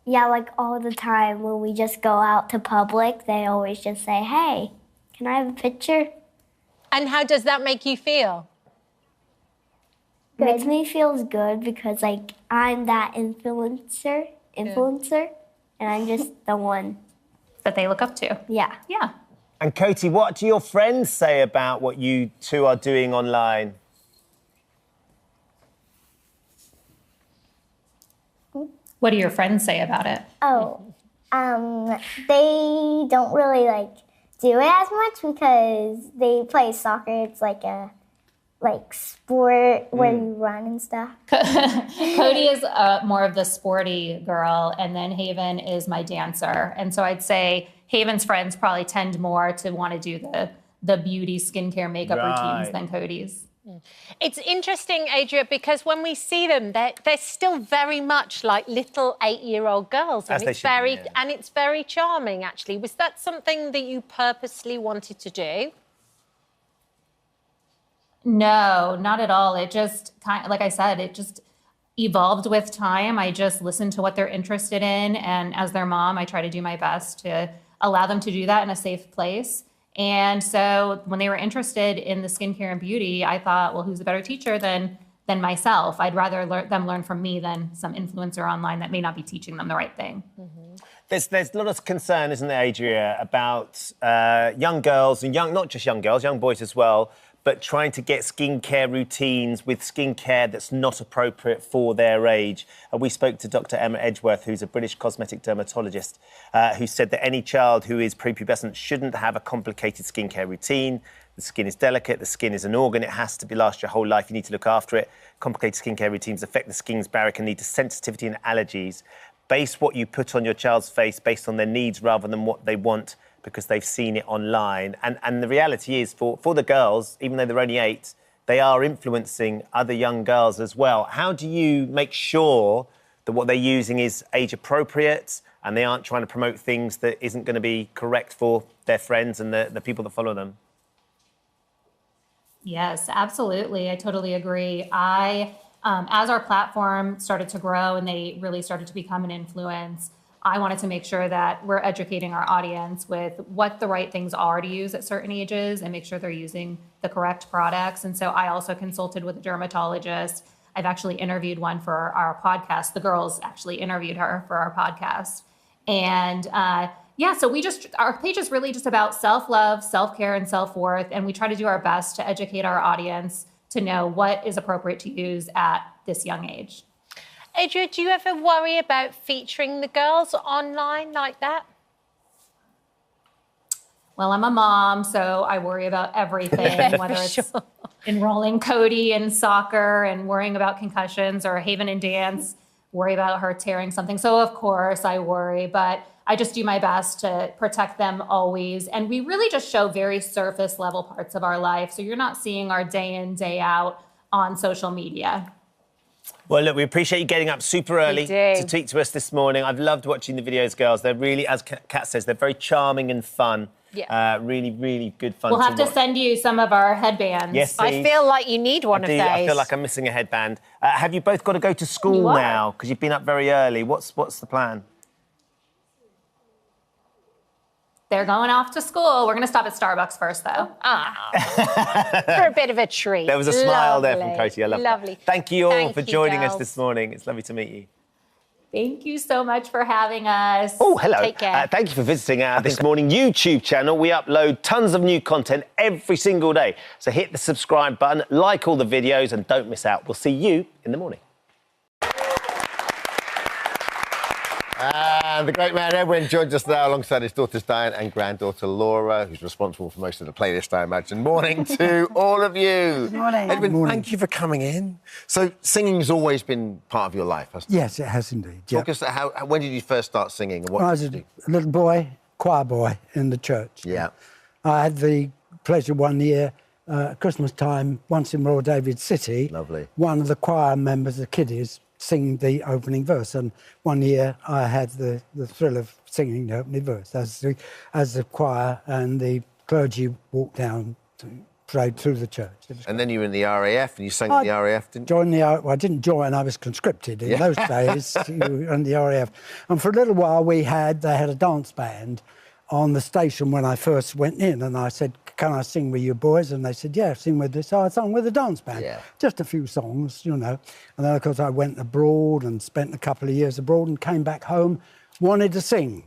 Yeah, like all the time when we just go out to public, they always just say, hey, can I have a picture? And how does that make you feel? Makes me feel good because like I'm that influencer, and I'm just the one that they look up to. Yeah. Yeah. And Cody, what do your friends say about what you two are doing online? What do your friends say about it? Oh, they don't really like do it as much because they play soccer. It's like a sport where you run and stuff. Cody is more of the sporty girl, and then Haven is my dancer. And so I'd say Haven's friends probably tend more to want to do the beauty, skincare, makeup routines than Cody's. It's interesting, Adria, because when we see them, they're still very much like little 8-year-old girls, and it's very charming. Actually, was that something that you purposely wanted to do? No, not at all. It just like I said, it just evolved with time. I just listened to what they're interested in, and as their mom, I try to do my best to allow them to do that in a safe place. And so when they were interested in the skincare and beauty, I thought, well, who's a better teacher than myself? I'd rather them learn from me than some influencer online that may not be teaching them the right thing. Mm-hmm. There's a lot of concern, isn't there, Adria, about young girls and not just young girls, young boys as well, but trying to get skincare routines with skincare that's not appropriate for their age. We spoke to Dr. Emma Edgeworth, who's a British cosmetic dermatologist, who said that any child who is prepubescent shouldn't have a complicated skincare routine. The skin is delicate, the skin is an organ, it has to last your whole life, you need to look after it. Complicated skincare routines affect the skin's barrier, can lead to sensitivity and allergies. Base what you put on your child's face based on their needs rather than what they want, because they've seen it online. And the reality is, for the girls, even though they're only 8, they are influencing other young girls as well. How do you make sure that what they're using is age appropriate and they aren't trying to promote things that isn't going to be correct for their friends and the people that follow them? Yes, absolutely. I totally agree. As our platform started to grow and they really started to become an influence, I wanted to make sure that we're educating our audience with what the right things are to use at certain ages and make sure they're using the correct products. And so I also consulted with a dermatologist. I've actually interviewed one for our podcast. The girls actually interviewed her for our podcast. And so our page is really just about self-love, self-care, and self-worth. And we try to do our best to educate our audience to know what is appropriate to use at this young age. Adria, do you ever worry about featuring the girls online like that? Well, I'm a mom, so I worry about everything, whether it's enrolling Cody in soccer and worrying about concussions, or Haven in dance, worry about her tearing something. So of course I worry, but I just do my best to protect them always. And we really just show very surface level parts of our life. So you're not seeing our day in, day out on social media. Well, look, we appreciate you getting up super early to speak to us this morning. I've loved watching the videos, girls. They're really, as Kat says, they're very charming and fun. Yeah. Really, really good fun We'll have to watch. send you some of our headbands. Yes, I please. feel like you need one of those. I feel like I'm missing a headband. Have you both got to go to school now? Because you've been up very early. What's the plan? They're going off to school. We're going to stop at Starbucks first, though. For a bit of a treat. There was a smile there from Cody. I love Lovely. that. Thank you all Thank for you, joining us girls. this morning. It's lovely to meet you. Thank you so much for having us. Oh, hello. Take care. Thank you for visiting our This Morning YouTube channel. We upload tons of new content every single day. So hit the subscribe button, like all the videos, and don't miss out. We'll see you in the morning. And the great man Edwin joins us now alongside his daughters Diane and granddaughter Laura, who's responsible for most of the playlist, I imagine. Morning to all of you. Good morning. Edwin, Good morning. thank you for coming in. So singing's always been part of your life, hasn't it? Yes, it has indeed. Talk us when did you first start singing? And what I was did a you do? little boy, choir boy in the church. Yeah. I had the pleasure one year, Christmas time, once in Royal David City. Lovely. One of the choir members, the kiddies, sing the opening verse. And one year I had the thrill of singing the opening verse as the choir and the clergy walked down to pray through the church. And then you were in the RAF and you sang in the RAF, didn't you? Well, I didn't join, I was conscripted in those days in the RAF. And for a little while they had a dance band on the station when I first went in, and I said, can I sing with you boys? And they said, yeah, sing with us. So I sang with the dance band, just a few songs, you know. And then, of course, I went abroad and spent a couple of years abroad and came back home, wanted to sing.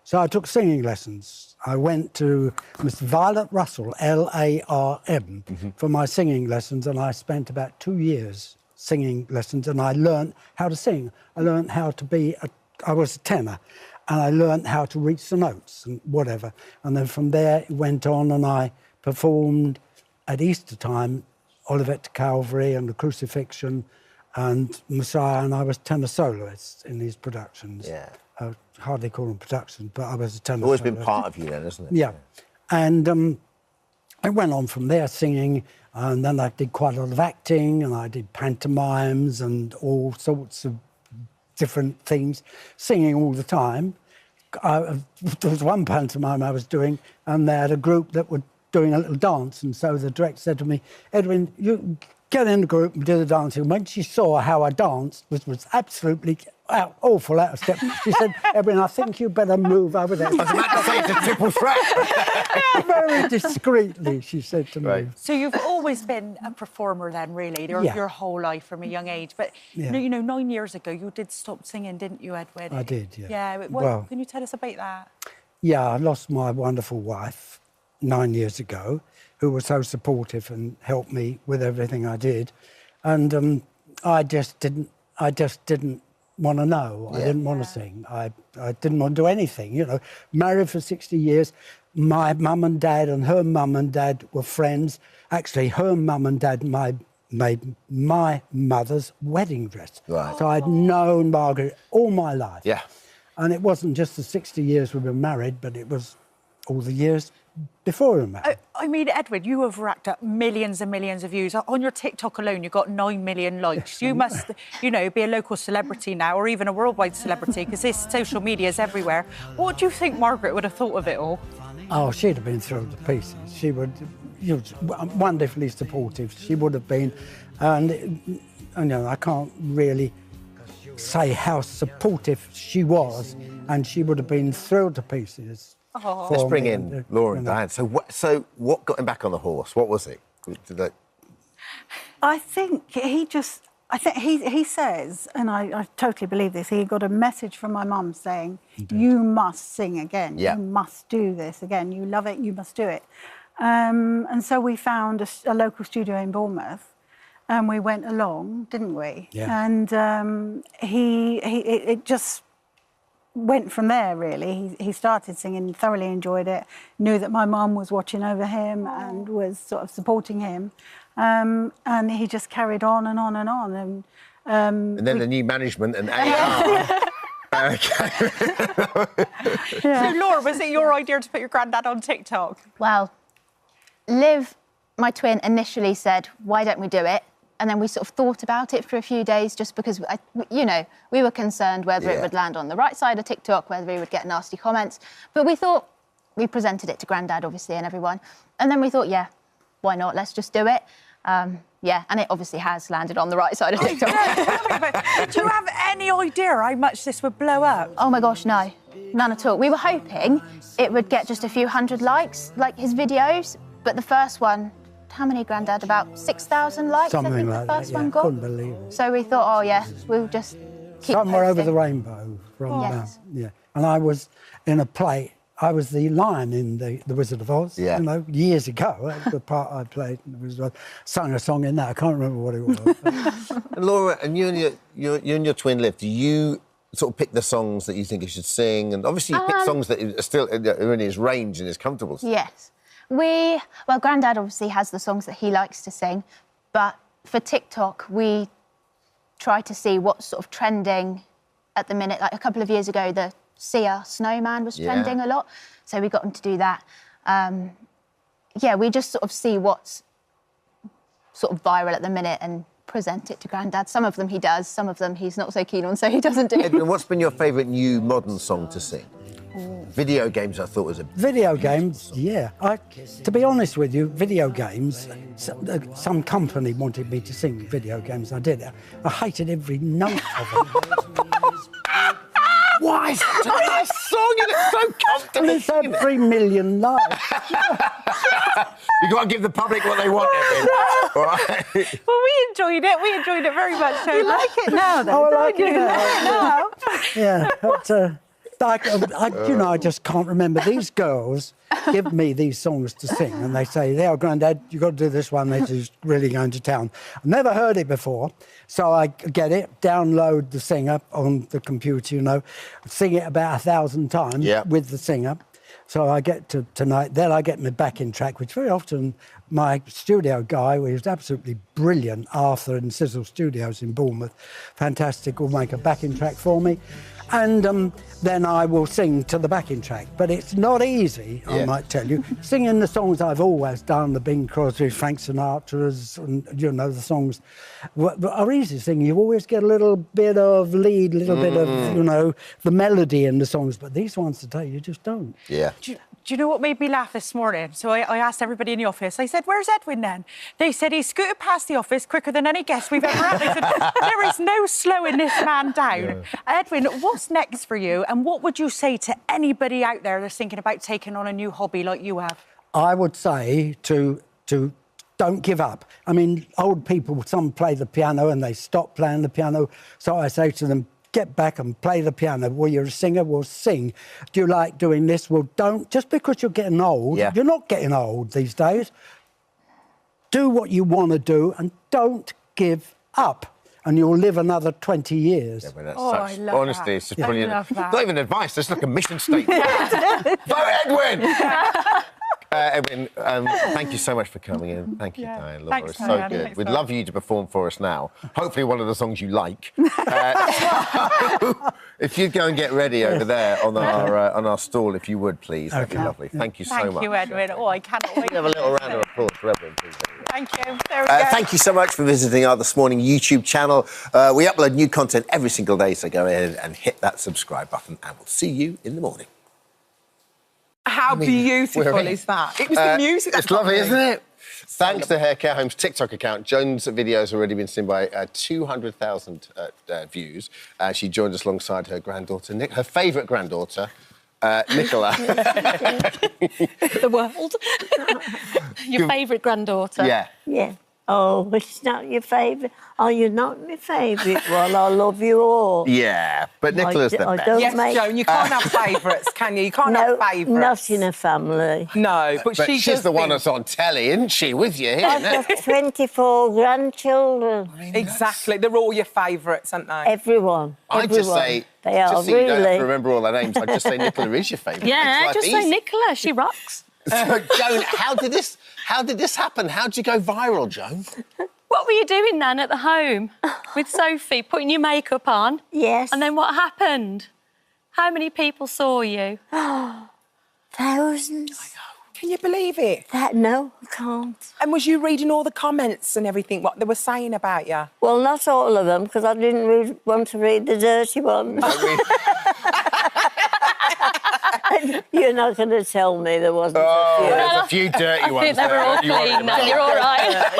So I took singing lessons. I went to Miss Violet Russell, L-A-R-M, for my singing lessons, and I spent about 2 years singing lessons, and I learned how to sing. I learned how to be I was a tenor, and I learned how to reach the notes and whatever. And then from there it went on, and I performed at Easter time, Olivet to Calvary and the Crucifixion and Messiah, and I was tenor soloist in these productions. Yeah. I hardly call them productions, but I was a tenor Always soloist. been part of you then, isn't it? Yeah. And I went on from there singing, and then I did quite a lot of acting, and I did pantomimes and all sorts of different things, singing all the time. There was one pantomime I was doing, and they had a group that were doing a little dance, and so the director said to me, Edwin, you get in the group and do the dancing. When she saw how I danced, which was absolutely awful out of step, she said, Edwin, I think you better move over there. I was about to say it's a triple threat. Very discreetly, she said to me. Right. So you've always been a performer then, really, your whole life from a young age. But, you know, 9 years ago, you did stop singing, didn't you, Edwin? I did, yeah. Yeah, Well, can you tell us about that? Yeah, I lost my wonderful wife 9 years ago, who was so supportive and helped me with everything I did. And I just didn't want to know. I didn't want to sing. I didn't want to do anything, you know. Married for 60 years. My mum and dad and her mum and dad were friends. Actually, her mum and dad made my mother's wedding dress. Right. So I'd known Margaret all my life. Yeah. And it wasn't just the 60 years we've been married, but it was all the years before we were married. I mean, Edwin, you have racked up millions and millions of views. On your TikTok alone, you've got 9 million likes. You must, you know, be a local celebrity now, or even a worldwide celebrity, because this social media is everywhere. What do you think Margaret would have thought of it all? Oh, she'd have been thrilled to pieces. She would, you know, wonderfully supportive. She would have been, and you know, I can't really say how supportive she was, and she would have been thrilled to pieces. Oh. Let's bring in Laura and Diane. So what got him back on the horse? What was it? I think he says, and I totally believe this, he got a message from my mum saying, you must sing again. Yeah. You must do this again. You love it, you must do it. And so we found a local studio in Bournemouth, and we went along, didn't we? Yeah. And it just went from there, really. He started singing, thoroughly enjoyed it, knew that my mum was watching over him and was sort of supporting him. And he just carried on and on and on. And then the new management and AR. So, Laura, was it your idea to put your granddad on TikTok? Well, Liv, my twin, initially said, why don't we do it? And then we sort of thought about it for a few days just because, we were concerned whether it would land on the right side of TikTok, whether we would get nasty comments. But we thought, we presented it to Grandad, obviously, and everyone. And then we thought, yeah, why not? Let's just do it. And it obviously has landed on the right side of TikTok. Do you have any idea how much this would blow up? Oh my gosh, no. None at all. We were hoping it would get just a few hundred likes, like his videos. But the first one, how many, Grandad? About 6,000 likes, Something I think like the first that, one got. Couldn't believe it. So we thought, oh yeah, we'll just keep Somewhere over posting. the rainbow from Yes. yeah. And I was in a play. I was the lion in the Wizard of Oz. Yeah. You know, years ago. That was the part I played in the Wizard of Oz. Sang a song in that. I can't remember what it was. And Laura, and you and your twin Liv, do you sort of pick the songs that you think you should sing? And obviously you pick songs that are still are in his range and his comfortable. Yes. Well, Grandad obviously has the songs that he likes to sing, but for TikTok, we try to see what's sort of trending at the minute. Like a couple of years ago, the Sia Snowman was trending a lot, so we got him to do that. We just sort of see what's sort of viral at the minute and present it to Grandad. Some of them he does, some of them he's not so keen on, so he doesn't do. Edwin, what's been your favourite new modern song to sing? Video games, I thought was a... Video games, yeah. To be honest with you, video games, some company wanted me to sing video games. I did. I hated every note of it. Why? It's such a nice song and it's so comfortable. And it's had 3 million likes. You've got to give the public what they want, Edwin. All right? Well, we enjoyed it. We enjoyed it very much. So You like it now, though? Oh, I like it now. Yeah, but, I just can't remember. These girls give me these songs to sing, and they say, "There, Grandad, you've got to do this one. This is really going to town." I've never heard it before, so I get it, download the singer on the computer, sing it about 1,000 times with the singer. So I get to tonight, then I get my backing track, which very often my studio guy, who is absolutely brilliant, Arthur in Sizzle Studios in Bournemouth, fantastic, will make a backing track for me. And then I will sing to the backing track. But it's not easy, I might tell you. Singing the songs I've always done, the Bing Crosby, Frank Sinatra's, and, the songs are easy to sing. You always get a little bit of lead, a little bit of, the melody in the songs. But these ones today, you just don't. Yeah. Do you know what made me laugh this morning? So I asked everybody in the office, I said, where's Edwin then? They said he scooted past the office quicker than any guest we've ever had. They said, there is no slowing this man down. Yeah. Edwin, what's next for you? And what would you say to anybody out there that's thinking about taking on a new hobby like you have? I would say to don't give up. I mean, old people, some play the piano and they stop playing the piano. So I say to them, get back and play the piano. Well, you're a singer, well, sing. Do you like doing this? Well, don't. Just because you're getting old, you're not getting old these days. Do what you want to do and don't give up. And you'll live another 20 years. Yeah, but that's honestly, it's brilliant. I love that. Not even advice, it's like a mission statement. Vote Edwin! Edwin, thank you so much for coming in. Thank you, Diane. Laura, it's so good. Thanks, We'd Laura. love you to perform for us now. Hopefully one of the songs you like. If you'd go and get ready over there on our stall, if you would, please. That'd be lovely. Thank you so much. Thank you, Edwin. Oh, I cannot wait. Can we have a little round of applause for Edwin, please? Thank you. There we go. Thank you so much for visiting our This Morning YouTube channel. We upload new content every single day, so go ahead and hit that subscribe button, and we'll see you in the morning. How beautiful is that? It was the music. It's lovely, isn't it? Thanks to her Care Home's TikTok account, Joan's video has already been seen by 200,000 views. She joined us alongside her granddaughter, her favourite granddaughter, Nicola. The world. Your favourite granddaughter. Yeah. Yeah. Oh, it's not your favourite. Oh, you're not my favourite one. I love you all. Yeah, but Nicola's the best. Yes, Joan, you can't have favourites, can you? You can't have favourites. Not in a family. No, but she's the one that's on telly, isn't she, with you here I've now? got 24 grandchildren. Exactly, they're all your favourites, aren't they? Everyone. I'd just say, they are, just so you don't have really. to remember all their names, I'd just say Nicola is your favourite. Yeah, Makes life just say easy. Nicola. She rocks. So, Joan, how did this happen? How did you go viral, Joan? What were you doing, Nan, at the home with Sophie, putting your makeup on? Yes. And then what happened? How many people saw you? Thousands. Can you believe it? No, I can't. And was you reading all the comments and everything, what they were saying about you? Well, not all of them, because I didn't want to read the dirty ones. You're not going to tell me there wasn't a few. There's a few dirty ones. I think they were all clean, Nan. You're all right.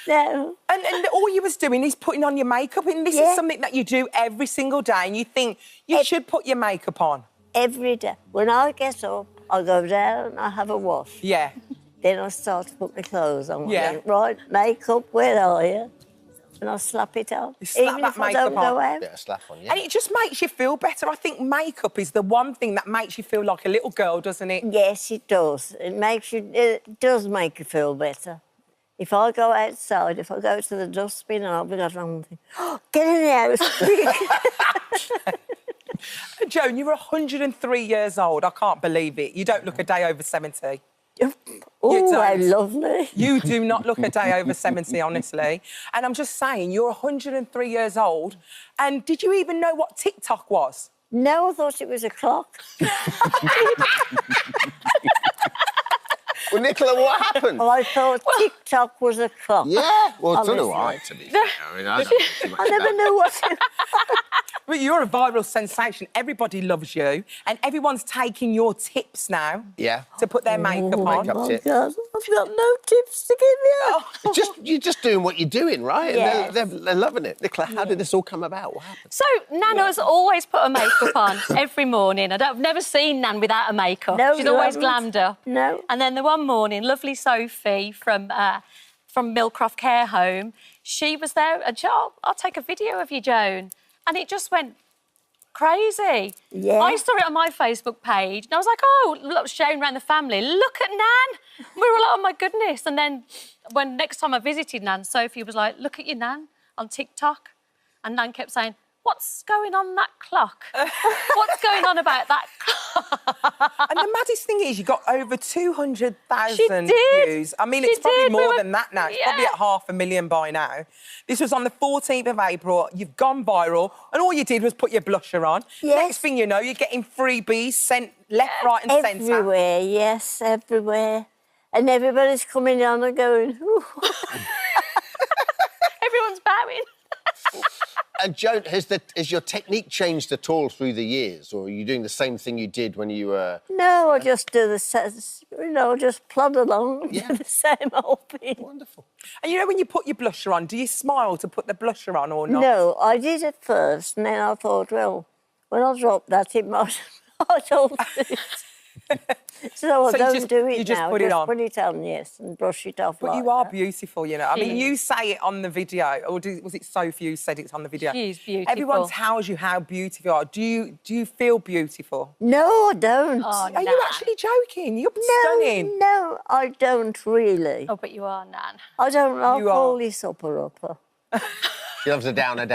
No. And all you was doing is putting on your makeup, and this is something that you do every single day, and you think you should put your makeup on. Every day. When I get up, I go down, I have a wash. Yeah. Then I start to put my clothes on. Yeah. I think, right, makeup, where are you? And I slap it on. You slap Even that if I makeup don't on. go out. Yeah, slap on, yeah. And it just makes you feel better. I think makeup is the one thing that makes you feel like a little girl, doesn't it? Yes, it does. It does make you feel better. If I go outside, if I go to the dustbin and I'll be going wrong thing, get in the house quick. Joan, you're 103 years old. I can't believe it. You don't look a day over 70. Oh, how lovely. You do not look a day over 70, honestly. And I'm just saying, you're 103 years old. And did you even know what TikTok was? No, I thought it was a clock. Well, Nicola, what happened? I thought TikTok was a clock. Yeah, well, so do Honestly. I, to be fair. I mean, I don't know too much I never about knew what it But you're a viral sensation. Everybody loves you. And everyone's taking your tips now Yeah. to put their makeup on. Makeup tips. God, I've got no tips to give you. You're just doing what you're doing, right? Yes. And they're loving it. Nicola, how did this all come about? What happened? So Nan has always put her makeup on every morning. I've never seen Nan without a makeup. No, She's you always haven't. glammed up. No. And then the one morning, lovely Sophie from Millcroft Care Home, she was there and she, I'll take a video of you, Joan. And it just went crazy. Yeah. I saw it on my Facebook page and I was like, oh, look, showing around the family, look at Nan. We were like, oh my goodness. And then when next time I visited Nan, Sophie was like, look at your Nan on TikTok. And Nan kept saying, what's going on that clock? What's going on about that clock? And the maddest thing is, you got over 200,000 She did. views. I mean, She it's probably did. We more were- than that now. It's Yeah. probably at 500,000 by now. This was on the 14th of April. You've gone viral, and all you did was put your blusher on. Yes. Next thing you know, you're getting freebies sent left, right, and centre. Everywhere, yes, everywhere. And everybody's coming on and going, ooh. Everyone's bowing. And Joan, has your technique changed at all through the years, or are you doing the same thing you did when you were... No, I just do just plod along, do the same old thing. Wonderful. And you know when you put your blusher on, do you smile to put the blusher on or not? No, I did at first, and then I thought, well, when I drop that, it might... I don't do it. So I So don't do it you just now. put it on? Put it on, yes, and brush it off. But like you are that. beautiful, you know. I mean, you say it on the video, or was it Sophie who said it's on the video? She's beautiful. Everyone tells you how beautiful you are. Do you feel beautiful? No, I don't. Oh, Are you actually joking? You're stunning. No, I don't really. Oh, but you are, Nan. I don't. I'll You are. call this upper. She loves a downer.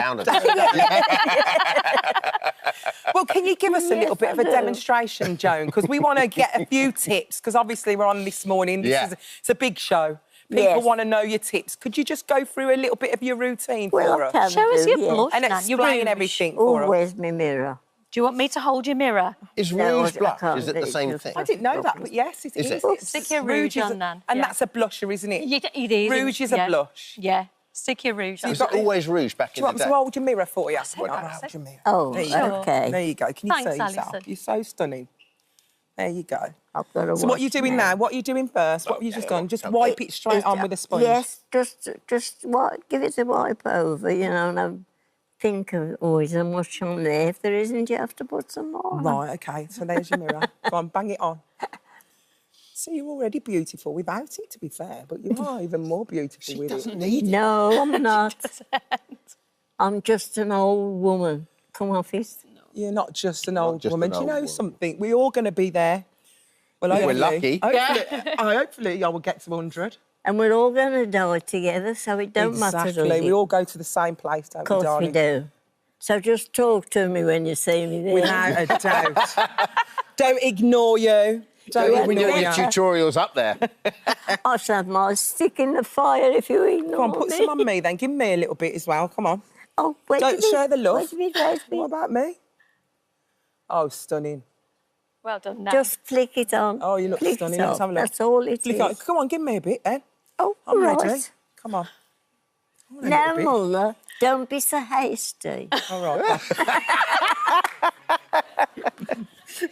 Well, can you give us a little bit of a demonstration, Joan? Because we want to get a few tips, because obviously we're on this morning. It's a big show. People Yes. want to know your tips. Could you just go through a little bit of your routine Well, for I us? can Show us do, your yes. blush, And Nan. Your explain rouge. everything Oh, for us. where's my mirror? Do you want me to hold your mirror? Is No, rouge I blush? can't Is it do the it, same just thing? I didn't know that, but yes, it Is is. it? Stick your rouge is on, a- Nan. And Yeah. that's a blusher, isn't it? It is. Rouge is a yeah. blush. Yeah. Stick your rouge on. Was it always rouge back Do in you want the me day? to hold your mirror for you? Well, I'll hold your mirror. Oh, There you go. okay. There you go. Can you Thanks, see yourself? Alison. You're so stunning. There you go. I've got to So what are you wash doing now? What are you doing first? What have you just done? Just wipe it straight on with a sponge? Yes, just give it a wipe over, you know, and I think of always how much on there. If there isn't, you have to put some more on. Right, OK. So there's your mirror. Go on, bang it on. See, you're already beautiful without it, to be fair, but you are even more beautiful with it. She doesn't need it. No, I'm not. I'm just an old woman. Come off it. You're not just an old just woman. an Do you know old woman. something? We're all going to be there. Well, We're hopefully, lucky. Hopefully, I will get to 100. And we're all going to die together, so it don't matter, does Exactly. it? We all go to the same place, don't Of course we, we darling? do. So just talk to me when you see me there. Without a doubt. Don't ignore you. Don't When ignore your you. tutorial's up there. I shall have my stick in the fire if you ignore Come on, put me. some on me then. Give me a little bit as well. Come on. Oh, wait Don't share the love. Wait a minute. What about me? Oh, stunning. Well done, Nan. Just flick it on. Oh, you look Flick stunning. it Let's on. have a look. That's all it Flick is. on. Come on, give me a bit then. Oh, I'm right. ready. Come on. Now, Muller, don't be so hasty. All right.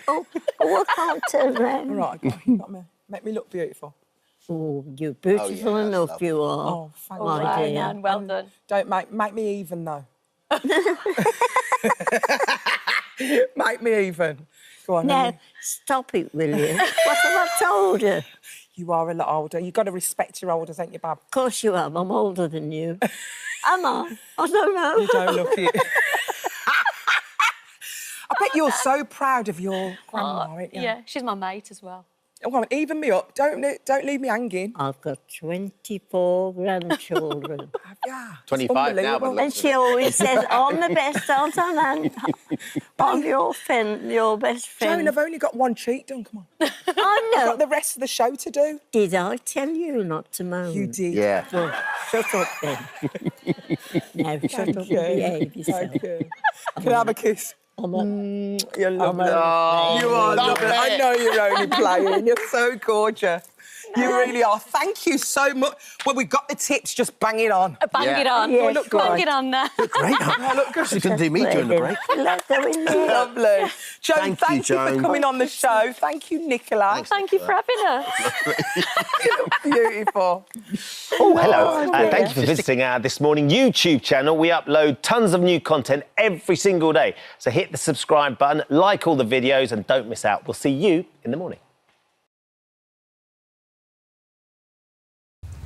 Oh, I can't turn round. All right, got me. Make me look beautiful. Oh, you're beautiful enough, you are. Oh, thank my Wow, dear. Nan, well done. Don't make me even though. Make me even. Go on. Now, Henry. stop it, will you? What have I told you? You are a lot older. You've got to respect your elders, ain't you, Bab? Of course you have. I'm older than you. Am I? I don't know. You don't look it. I bet you're so proud of your grandma, aren't you? Yeah, she's my mate as well. Come on, even me up. Don't leave me hanging. I've got 24 grandchildren. Yeah. 25 now, but And she always says, I'm the best out on hand. I'm your best friend. Joan, I've only got one cheek done, come on. I I've know. got the rest of the show to do. Did I tell you not to moan? You did. Yeah. Well, shut up then. Now, shut up and behave yourself. Thank you. Can I have a kiss? I'm You're lovely. Oh, You are love lovely. it. I know you're only playing. You're so gorgeous. You really are. Thank you so much. Well, we got the tips. Just bang it on. Bang Yeah. it on. Yes, look, right. bang it on now. Great. Oh, look good. She's going to do me during the break. Let's go in there. Lovely. Joan, Thank thank you, you Joan. for coming on the show. Thank you, Nicola. Thank you for having us. You look beautiful. Oh, hello. Thank you for visiting our This Morning YouTube channel. We upload tons of new content every single day. So hit the subscribe button, like all the videos, and don't miss out. We'll see you in the morning.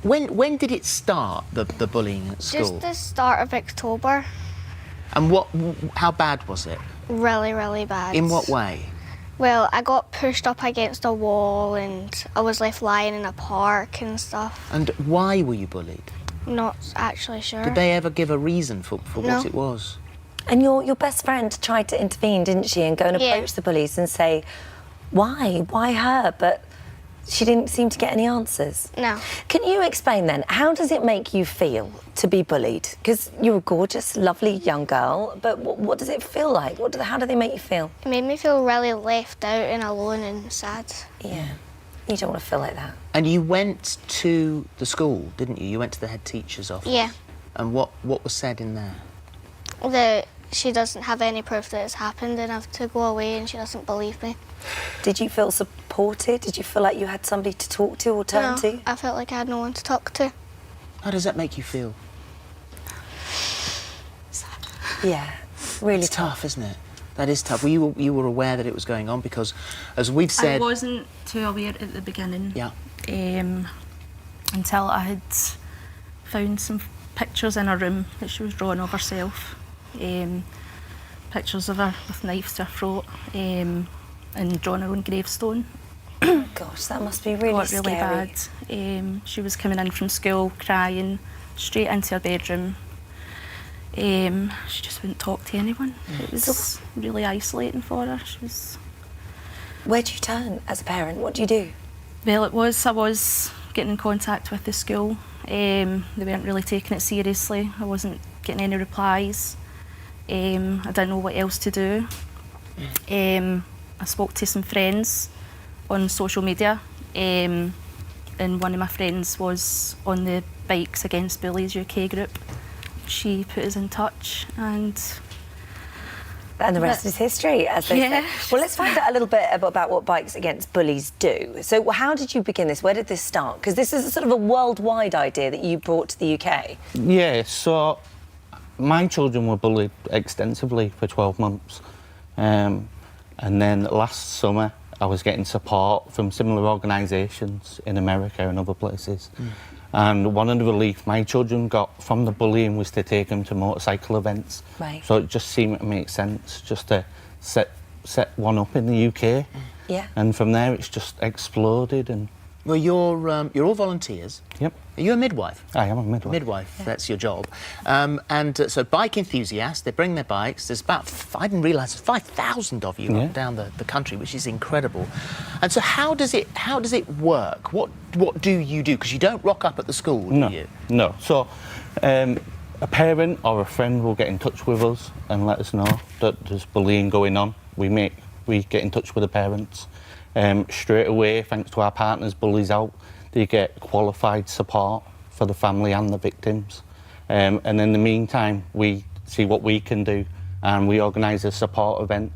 When did it start, the bullying at school? Just the start of October. And how bad was it? Really, really bad. In what way? Well, I got pushed up against a wall and I was left lying in a park and stuff. And why were you bullied? Not actually sure. Did they ever give a reason for No. what it was? And your best friend tried to intervene, didn't she, and go and approach the bullies and say, why? Why her? But she didn't seem to get any answers. No. Can you explain then, how does it make you feel to be bullied? Because you're a gorgeous, lovely young girl, but what does it feel like? How do they make you feel? It made me feel really left out and alone and sad. Yeah, you don't want to feel like that. And you went to the school, didn't you? You went to the head teacher's office. Yeah. And what was said in there? That she doesn't have any proof that it's happened and I have to go away and she doesn't believe me. Did you feel supported? Did you feel like you had somebody to talk to or turn No, to? I felt like I had no one to talk to. How does that make you feel? Yeah, really it's tough, isn't it? That is tough. You were aware that it was going on because, as we've I said... wasn't too aware at the beginning. Yeah. Until I had found some pictures in her room that she was drawing of herself. Pictures of her with knives to her throat and drawing her own gravestone. Gosh, that must be really scary. Bad. She was coming in from school crying, straight into her bedroom. She just wouldn't talk to anyone. It was really isolating for her. Where do you turn as a parent? What do you do? Well, I was getting in contact with the school. They weren't really taking it seriously. I wasn't getting any replies. I didn't know what else to do. I spoke to some friends on social media, and one of my friends was on the Bikes Against Bullies UK group. She put us in touch, and the rest is history, as they say. Well, let's find out a little bit about what Bikes Against Bullies do. So how did you begin this? Where did this start? Because this is a sort of a worldwide idea that you brought to the UK. Yeah, so my children were bullied extensively for 12 months. And then last summer, I was getting support from similar organisations in America and other places. And one of the relief my children got from the bullying was to take them to motorcycle events. Right. So it just seemed to make sense just to set one up in the UK. Yeah. And from there it's just exploded. And Well, you're all volunteers. Yep. Are you a midwife? I am a midwife. Midwife, that's your job. So bike enthusiasts, they bring their bikes. There's about, I didn't realise, there's 5,000 of you up down the country, which is incredible. And so how does it work? What do you do? Because you don't rock up at the school, do you? No. So a parent or a friend will get in touch with us and let us know that there's bullying going on. We get in touch with the parents. Straight away, thanks to our partners, Bullies Out, they get qualified support for the family and the victims. And in the meantime, we see what we can do, and we organise a support event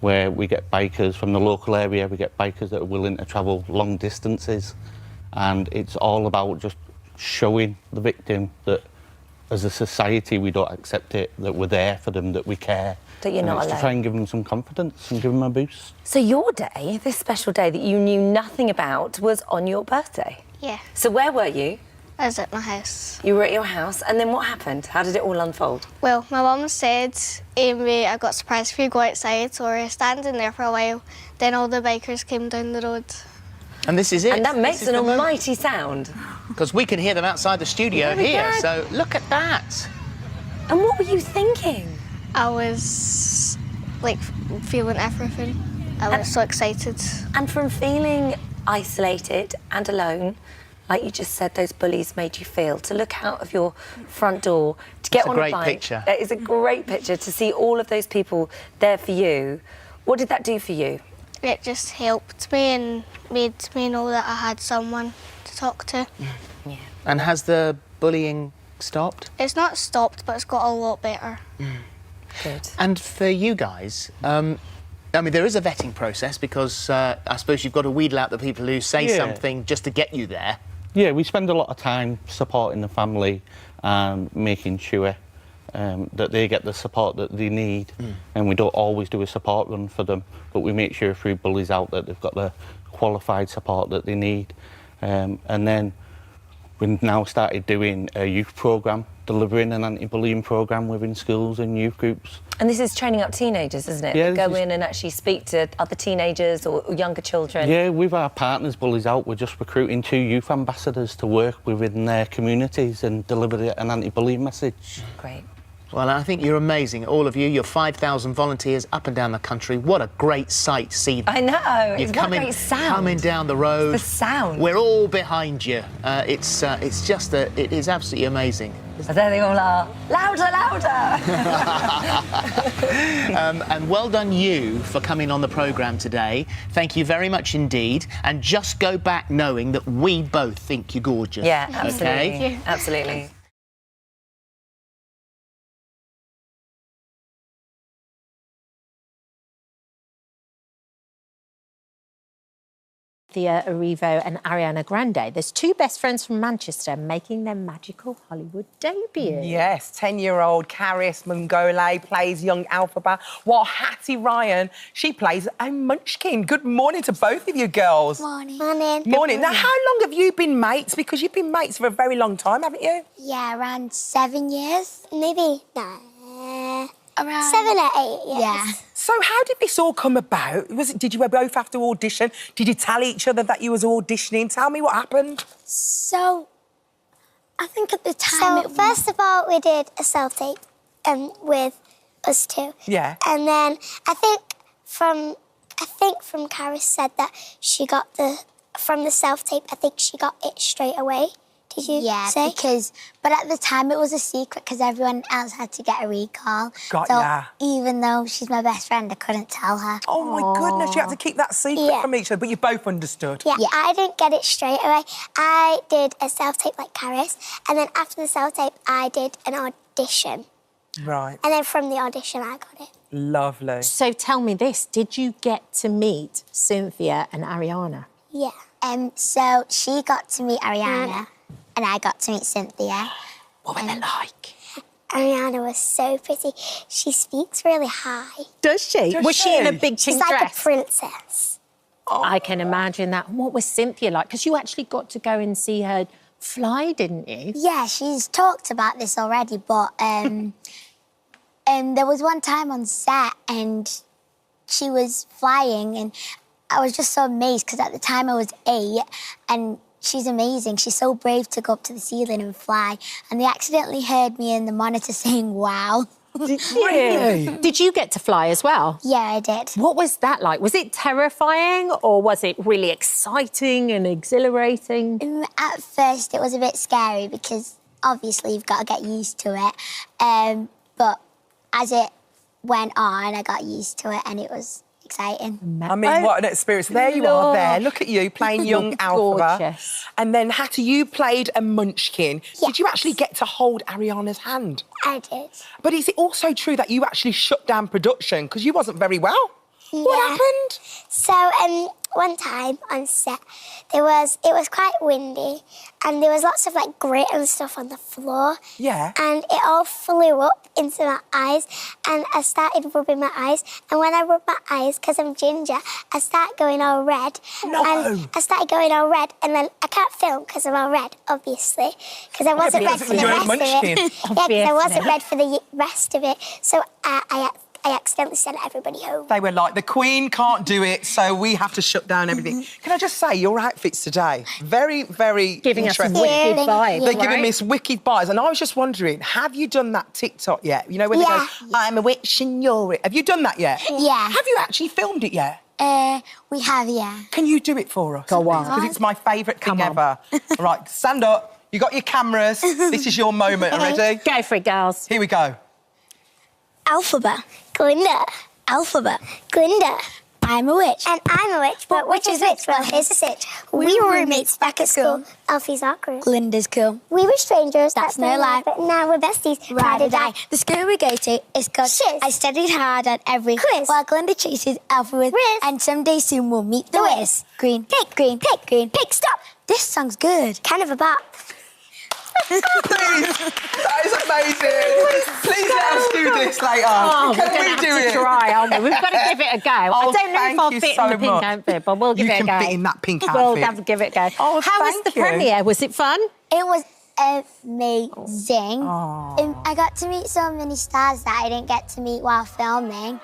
where we get bikers from the local area, we get bikers that are willing to travel long distances, and it's all about just showing the victim that as a society we don't accept it, that we're there for them, that we care. That you're not alone. To try and give them some confidence and give them a boost. So your day, this special day that you knew nothing about, was on your birthday? Yeah. So where were you? I was at my house. You were at your house, and then what happened? How did it all unfold? Well, my mum said, I got surprised if you go outside, so we were standing there for a while. Then all the bikers came down the road. And this is it. And that makes an almighty sound. Because we can hear them outside the studio here, so look at that. And what were you thinking? I was, like, feeling everything. I was so excited. And from feeling isolated and alone, like you just said, those bullies made you feel, to look out of your front door, to get on a bike. It's a great picture. It is a great picture, to see all of those people there for you. What did that do for you? It just helped me and made me know that I had someone to talk to. Yeah. And has the bullying stopped? It's not stopped, but it's got a lot better. Good. And for you guys, I mean, there is a vetting process because I suppose you've got to wheedle out the people who say something just to get you there. Yeah, we spend a lot of time supporting the family and making sure that they get the support that they need. And we don't always do a support run for them, but we make sure through Bullies Out that they've got the qualified support that they need. And then we've now started doing a youth programme, delivering an anti-bullying programme within schools and youth groups. And this is training up teenagers, isn't it? Yeah, Go in and actually speak to other teenagers or younger children. Yeah, with our partners, Bullies Out, we're just recruiting 2 youth ambassadors to work within their communities and deliver an anti-bullying message. Great. Well, I think you're amazing, all of you. You're 5,000 volunteers up and down the country. What a great sight to see. I know. You're It's what a great sound. coming down the road. The sound. We're all behind you. It's just it is absolutely amazing. There they all are. Louder, louder! And well done you for coming on the programme today. Thank you very much indeed. And just go back knowing that we both think you're gorgeous. Yeah, absolutely. Okay? Absolutely. Cynthia Erivo and Ariana Grande. There's 2 best friends from Manchester making their magical Hollywood debut. Yes, 10-year-old Karis Mungole plays young Alphaba, while Hattie Ryan, she plays a munchkin. Good morning to both of you girls. Morning. Morning. Now, how long have you been mates? Because you've been mates for a very long time, haven't you? Yeah, around 7 years. Maybe, no. Around 7 or 8 years. Yeah. So how did this all come about? Did you both have to audition? Did you tell each other that you was auditioning? Tell me what happened. So, I think at the time... So, first of all, we did a self-tape with us 2. Yeah. And then I think from Karis said that she got from the self-tape, I think she got it straight away. Did you say? But at the time it was a secret because everyone else had to get a recall. Got so ya. even though she's my best friend, I couldn't tell her. Oh, my goodness, you had to keep that secret from each other, but you both understood. Yeah, I didn't get it straight away. I did a self-tape like Karis, and then after the self-tape, I did an audition. Right. And then from the audition, I got it. Lovely. So tell me this, did you get to meet Cynthia and Ariana? Yeah. So she got to meet Ariana. And I got to meet Cynthia. What were they like? Ariana was so pretty. She speaks really high. Does she? Was she in a big pink She's like dress? a princess. I can imagine that. And what was Cynthia like? Because you actually got to go and see her fly, didn't you? Yeah, she's talked about this already, but there was one time on set and she was flying and I was just so amazed because at the time I was 8 and she's amazing. She's so brave to go up to the ceiling and fly. And they accidentally heard me in the monitor saying, wow. Really? Did you get to fly as well? Yeah, I did. What was that like? Was it terrifying or was it really exciting and exhilarating? At first, it was a bit scary because obviously you've got to get used to it. But as it went on, I got used to it and it was exciting. I mean, what an experience. There you are there. Look at you playing young Alpha. Gorgeous. And then, Hattie, you played a munchkin. Yes. Did you actually get to hold Ariana's hand? I did. But is it also true that you actually shut down production because you wasn't very well? Yeah. What happened? So, one time on set, it was quite windy and there was lots of like grit and stuff on the floor. Yeah. And it all flew up into my eyes and I started rubbing my eyes. And when I rubbed my eyes, because I'm ginger, I started going all red. No. And I started going all red and then I can't film because I'm all red, obviously. Because I wasn't red for the rest of it. Yeah, because I wasn't red for the rest of it. So I accidentally sent everybody home. They were like, the Queen can't do it, so we have to shut down everything. Can I just say, your outfits today, very, very Giving us interesting. wicked vibes, They're giving right? me this wicked vibes. And I was just wondering, have you done that TikTok yet? You know, when they go, I'm a witch and you're it. Have you done that yet? Yeah. Have you actually filmed it yet? We have, yeah. Can you do it for us? Go on. Because it's my favourite thing ever. All right, stand up. You got your cameras. This is your moment. Ready? Go for it, girls. Here we go. Alphabet, Glinda. Alphabet, Glinda. I'm a witch. And I'm a witch, but which is which? Well, here's the sitch. We were roommates back at school. Alfie's awkward. Glinda's cool. We were strangers. That's no lie. But now we're besties. Ride or die. The school we go to is called Shiz. I studied hard on every quiz. While Glinda chases Alpha with Riz. And someday soon we'll meet the Wiz. Green, pick, green, pick, green, pick, stop. This song's good. Kind of a bop. Please, that is amazing. Please let us do this later. Oh, Can we're we going to do have it? to try, aren't we? We've got to give it a go. I Oh, don't know if thank I'll you fit so in the pink much. outfit, but we'll give You it a go. can fit in that pink We'll outfit. have to give it a go. Oh, How was thank the you. premiere? Was it fun? It was amazing. I got to meet so many stars that I didn't get to meet while filming.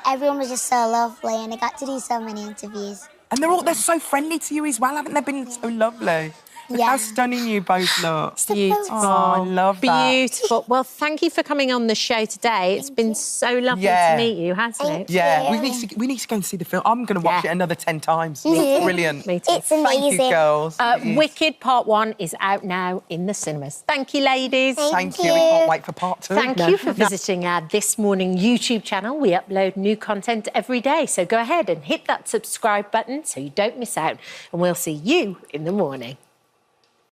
Everyone was just so lovely and I got to do so many interviews. And they're so friendly to you as well, haven't they been so lovely? Look Yeah. how stunning you both look. Beautiful. Oh, I love that. Beautiful. Well, thank you for coming on the show today. It's been so lovely Yeah. to meet you, hasn't it? Yeah, we need to go and see the film. I'm going to watch it another 10 times. It's brilliant. Me too. It's amazing. Thank you, girls. Wicked Part 1 is out now in the cinemas. Thank you, ladies. Thank you. We can't wait for Part 2. Thank you for visiting our This Morning YouTube channel. We upload new content every day, so go ahead and hit that subscribe button so you don't miss out. And we'll see you in the morning.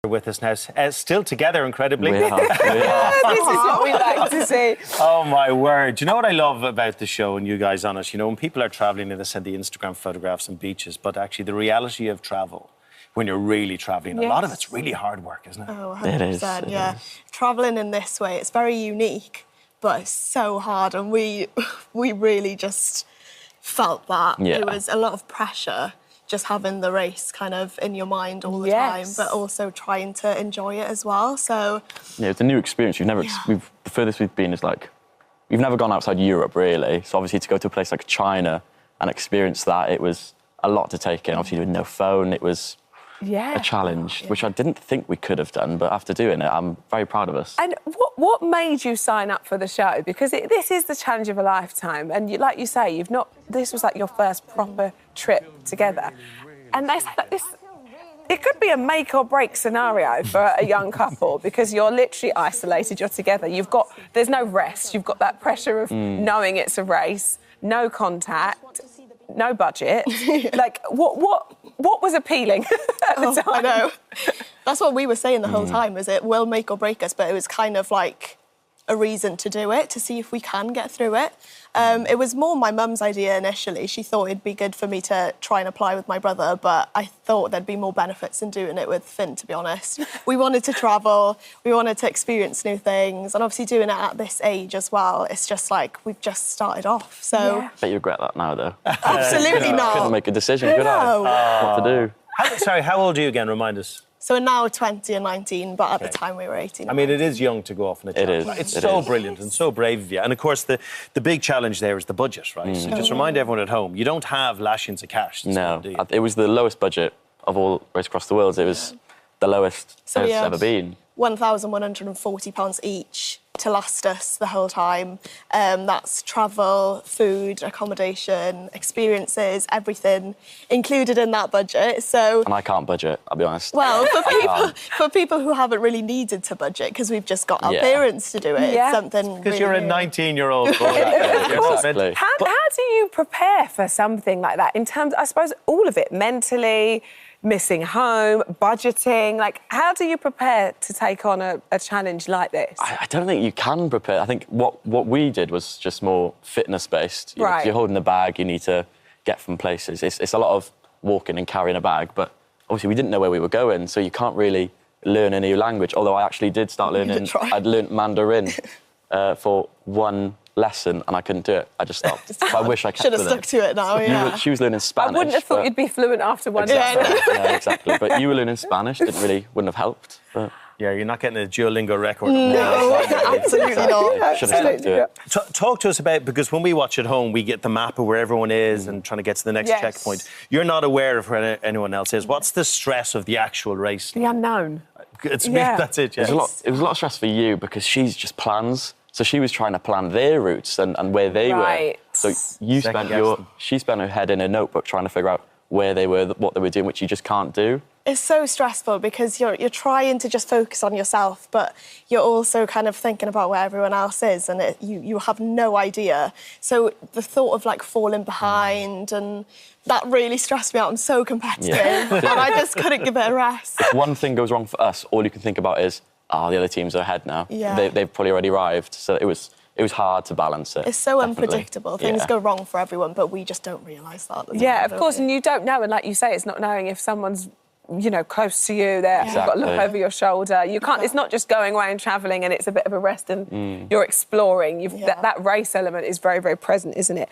With us now, still together, incredibly. We are. This is what we like to see. Oh, my word. Do you know what I love about the show and you guys on it? You know, when people are travelling, they send the Instagram photographs and beaches, but actually the reality of travel, when you're really travelling, a lot of it's really hard work, isn't it? Oh, 100%, yeah. Travelling in this way, it's very unique, but it's so hard, and we really just felt that. Yeah. It was a lot of pressure just having the race kind of in your mind all the time, but also trying to enjoy it as well. So yeah, it's a new experience. The furthest we've been is we've never gone outside Europe really. So obviously to go to a place like China and experience that, it was a lot to take in. Obviously with no phone, it was a challenge, which I didn't think we could have done, but after doing it, I'm very proud of us. And what made you sign up for the show? Because this is the challenge of a lifetime, and like you say, this was like your first proper trip together. And they say that it could be a make or break scenario for a young couple because you're literally isolated, you're together, there's no rest, you've got that pressure of knowing it's a race, no contact, no budget. Like, what was appealing at the time? I know. That's what we were saying the whole time, is it will make or break us, but it was kind of like a reason to do it, to see if we can get through it. It was more my mum's idea initially. She thought it'd be good for me to try and apply with my brother, but I thought there'd be more benefits in doing it with Finn, to be honest. We wanted to travel, we wanted to experience new things, and obviously doing it at this age as well, it's just like we've just started off, so... I bet you regret that now, though. Absolutely not. Couldn't make a decision, could I? What to do. Sorry, how old are you again? Remind us. So we're now 20 and 19, but at the time we were 18. I mean, it is young to go off on a trip. It is. It's so brilliant and so brave of you. And, of course, the big challenge there is the budget, right? So just remind everyone at home, you don't have lashings of cash. No, it was the lowest budget of all race across the world. It was the lowest it's ever been. £1,140 each to last us the whole time. That's travel, food, accommodation, experiences, everything included in that budget. So, and I can't budget, I'll be honest. Well, for people who haven't really needed to budget, because we've just got our parents to do it, it's something because really you're a new. 19-year-old boy. Exactly. How do you prepare for something like that? In terms, I suppose, all of it, mentally, missing home, budgeting, like, how do you prepare to take on a challenge like this? I don't think you can prepare. I think what we did was just more fitness-based. Right. You're holding a bag, you need to get from places. It's a lot of walking and carrying a bag, but obviously we didn't know where we were going, so you can't really learn a new language, although I actually did start learning. I'd learnt Mandarin for one lesson and I couldn't do it. I just stopped. I wish I kept Should have stuck to it now, yeah. She was learning Spanish. I wouldn't have thought you'd be fluent after one Exactly. lesson. Yeah, exactly. But you were learning Spanish, wouldn't have helped. But... Yeah, you're not getting a Duolingo record. No, absolutely not. Should have stuck to it. Talk to us about, because when we watch at home, we get the map of where everyone is and trying to get to the next checkpoint. You're not aware of where anyone else is. What's the stress of the actual race? The unknown. That's it, yeah. It was a lot of stress for you because she's just plans. So she was trying to plan their routes and where they were. So she spent her head in a notebook trying to figure out where they were, what they were doing, which you just can't do. It's so stressful because you're trying to just focus on yourself, but you're also kind of thinking about where everyone else is, and you have no idea. So the thought of like falling behind, and that really stressed me out. I'm so competitive, and I just couldn't give it a rest. If one thing goes wrong for us, all you can think about is, the other teams are ahead now. Yeah. They've probably already arrived. So it was hard to balance it. It's so unpredictable. Things go wrong for everyone, but we just don't realise that. Yeah, of course, and you don't know. And like you say, it's not knowing if someone's, close to you there. You've got to look over your shoulder. You can't. It's not just going away and travelling and it's a bit of a rest and you're exploring. That race element is very, very present, isn't it?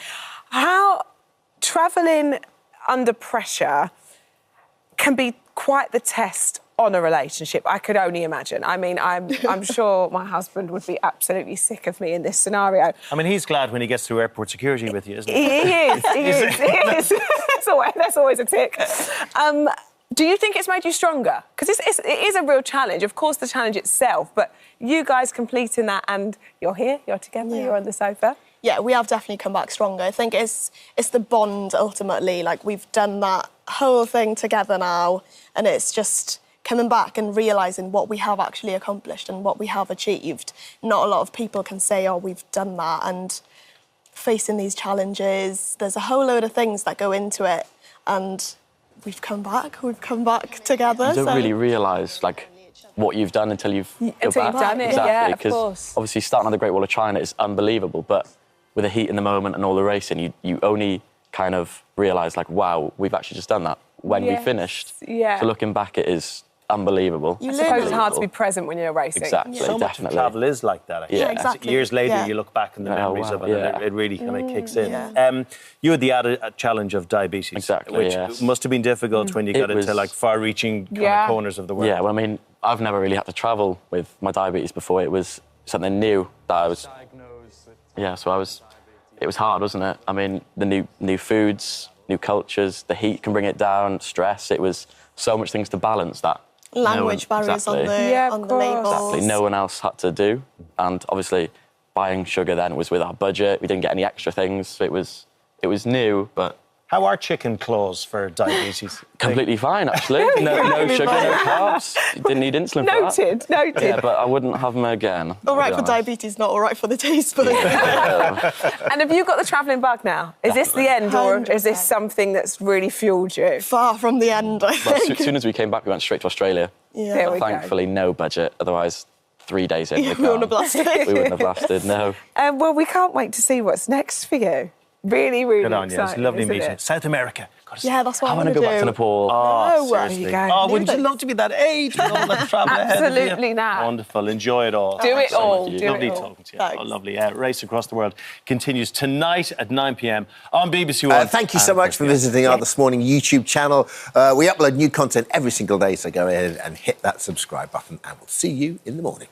How travelling under pressure can be quite the test on a relationship, I could only imagine. I mean, I'm sure my husband would be absolutely sick of me in this scenario. I mean, he's glad when he gets through airport security with you, isn't he? He is. That's always a tick. Do you think it's made you stronger? Because it is a real challenge. Of course, the challenge itself, but you guys completing that and you're here, you're together, you're on the sofa. Yeah, we have definitely come back stronger. I think it's the bond, ultimately. Like, we've done that whole thing together now, and it's just coming back and realising what we have actually accomplished and what we have achieved. Not a lot of people can say, oh, we've done that, and facing these challenges, there's a whole load of things that go into it, and we've come back together. You don't really realise, what you've done until you've done it, exactly, of course. Obviously, starting on the Great Wall of China is unbelievable, but with the heat in the moment and all the racing, you only kind of realise, wow, we've actually just done that when we finished. Yeah. So looking back, it is unbelievable. I suppose it's hard to be present when you're racing. Exactly, so much of travel is like that, actually. Yeah, exactly. Years later, you look back and the memories of it, and it really kind of kicks in. Yeah. You had the added challenge of diabetes, which must have been difficult when you got into far-reaching kind of corners of the world. Yeah, well, I mean, I've never really had to travel with my diabetes before. It was something new that I was... Yeah, so it was hard, wasn't it? I mean, the new foods, new cultures, the heat can bring it down, stress. It was so much things to balance that. Language barriers on the labels. Exactly, no one else had to do. And obviously, buying sugar then was with our budget. We didn't get any extra things. So it was new, but... How are chicken claws for diabetes? Completely fine, actually. No sugar, no carbs. Didn't need insulin for that. Noted. Yeah, but I wouldn't have them again. All right for diabetes, not all right for the taste bud. And have you got the travelling bug now? Is this the end, or is this something that's really fueled you? Far from the end, I think. As soon as we came back, we went straight to Australia. Yeah. Thankfully, no budget. Otherwise, 3 days in. Yeah, we wouldn't have lasted. We wouldn't have lasted, no. Well, we can't wait to see what's next for you. Really, really Good on you. exciting. It's lovely isn't meeting. it? South America. Yeah, that's what I want to go do. back to Nepal. Oh, well, seriously. you go. Oh, wouldn't you love to be that age with all that travel ahead of you? Absolutely not. Wonderful. Enjoy it all. Do it all. Do Lovely it all. talking to you. Oh, lovely. Race Across the World continues tonight at 9 p.m. on BBC One. Thank you so much for visiting our This Morning YouTube channel. We upload new content every single day, so go ahead and hit that subscribe button, and we'll see you in the morning.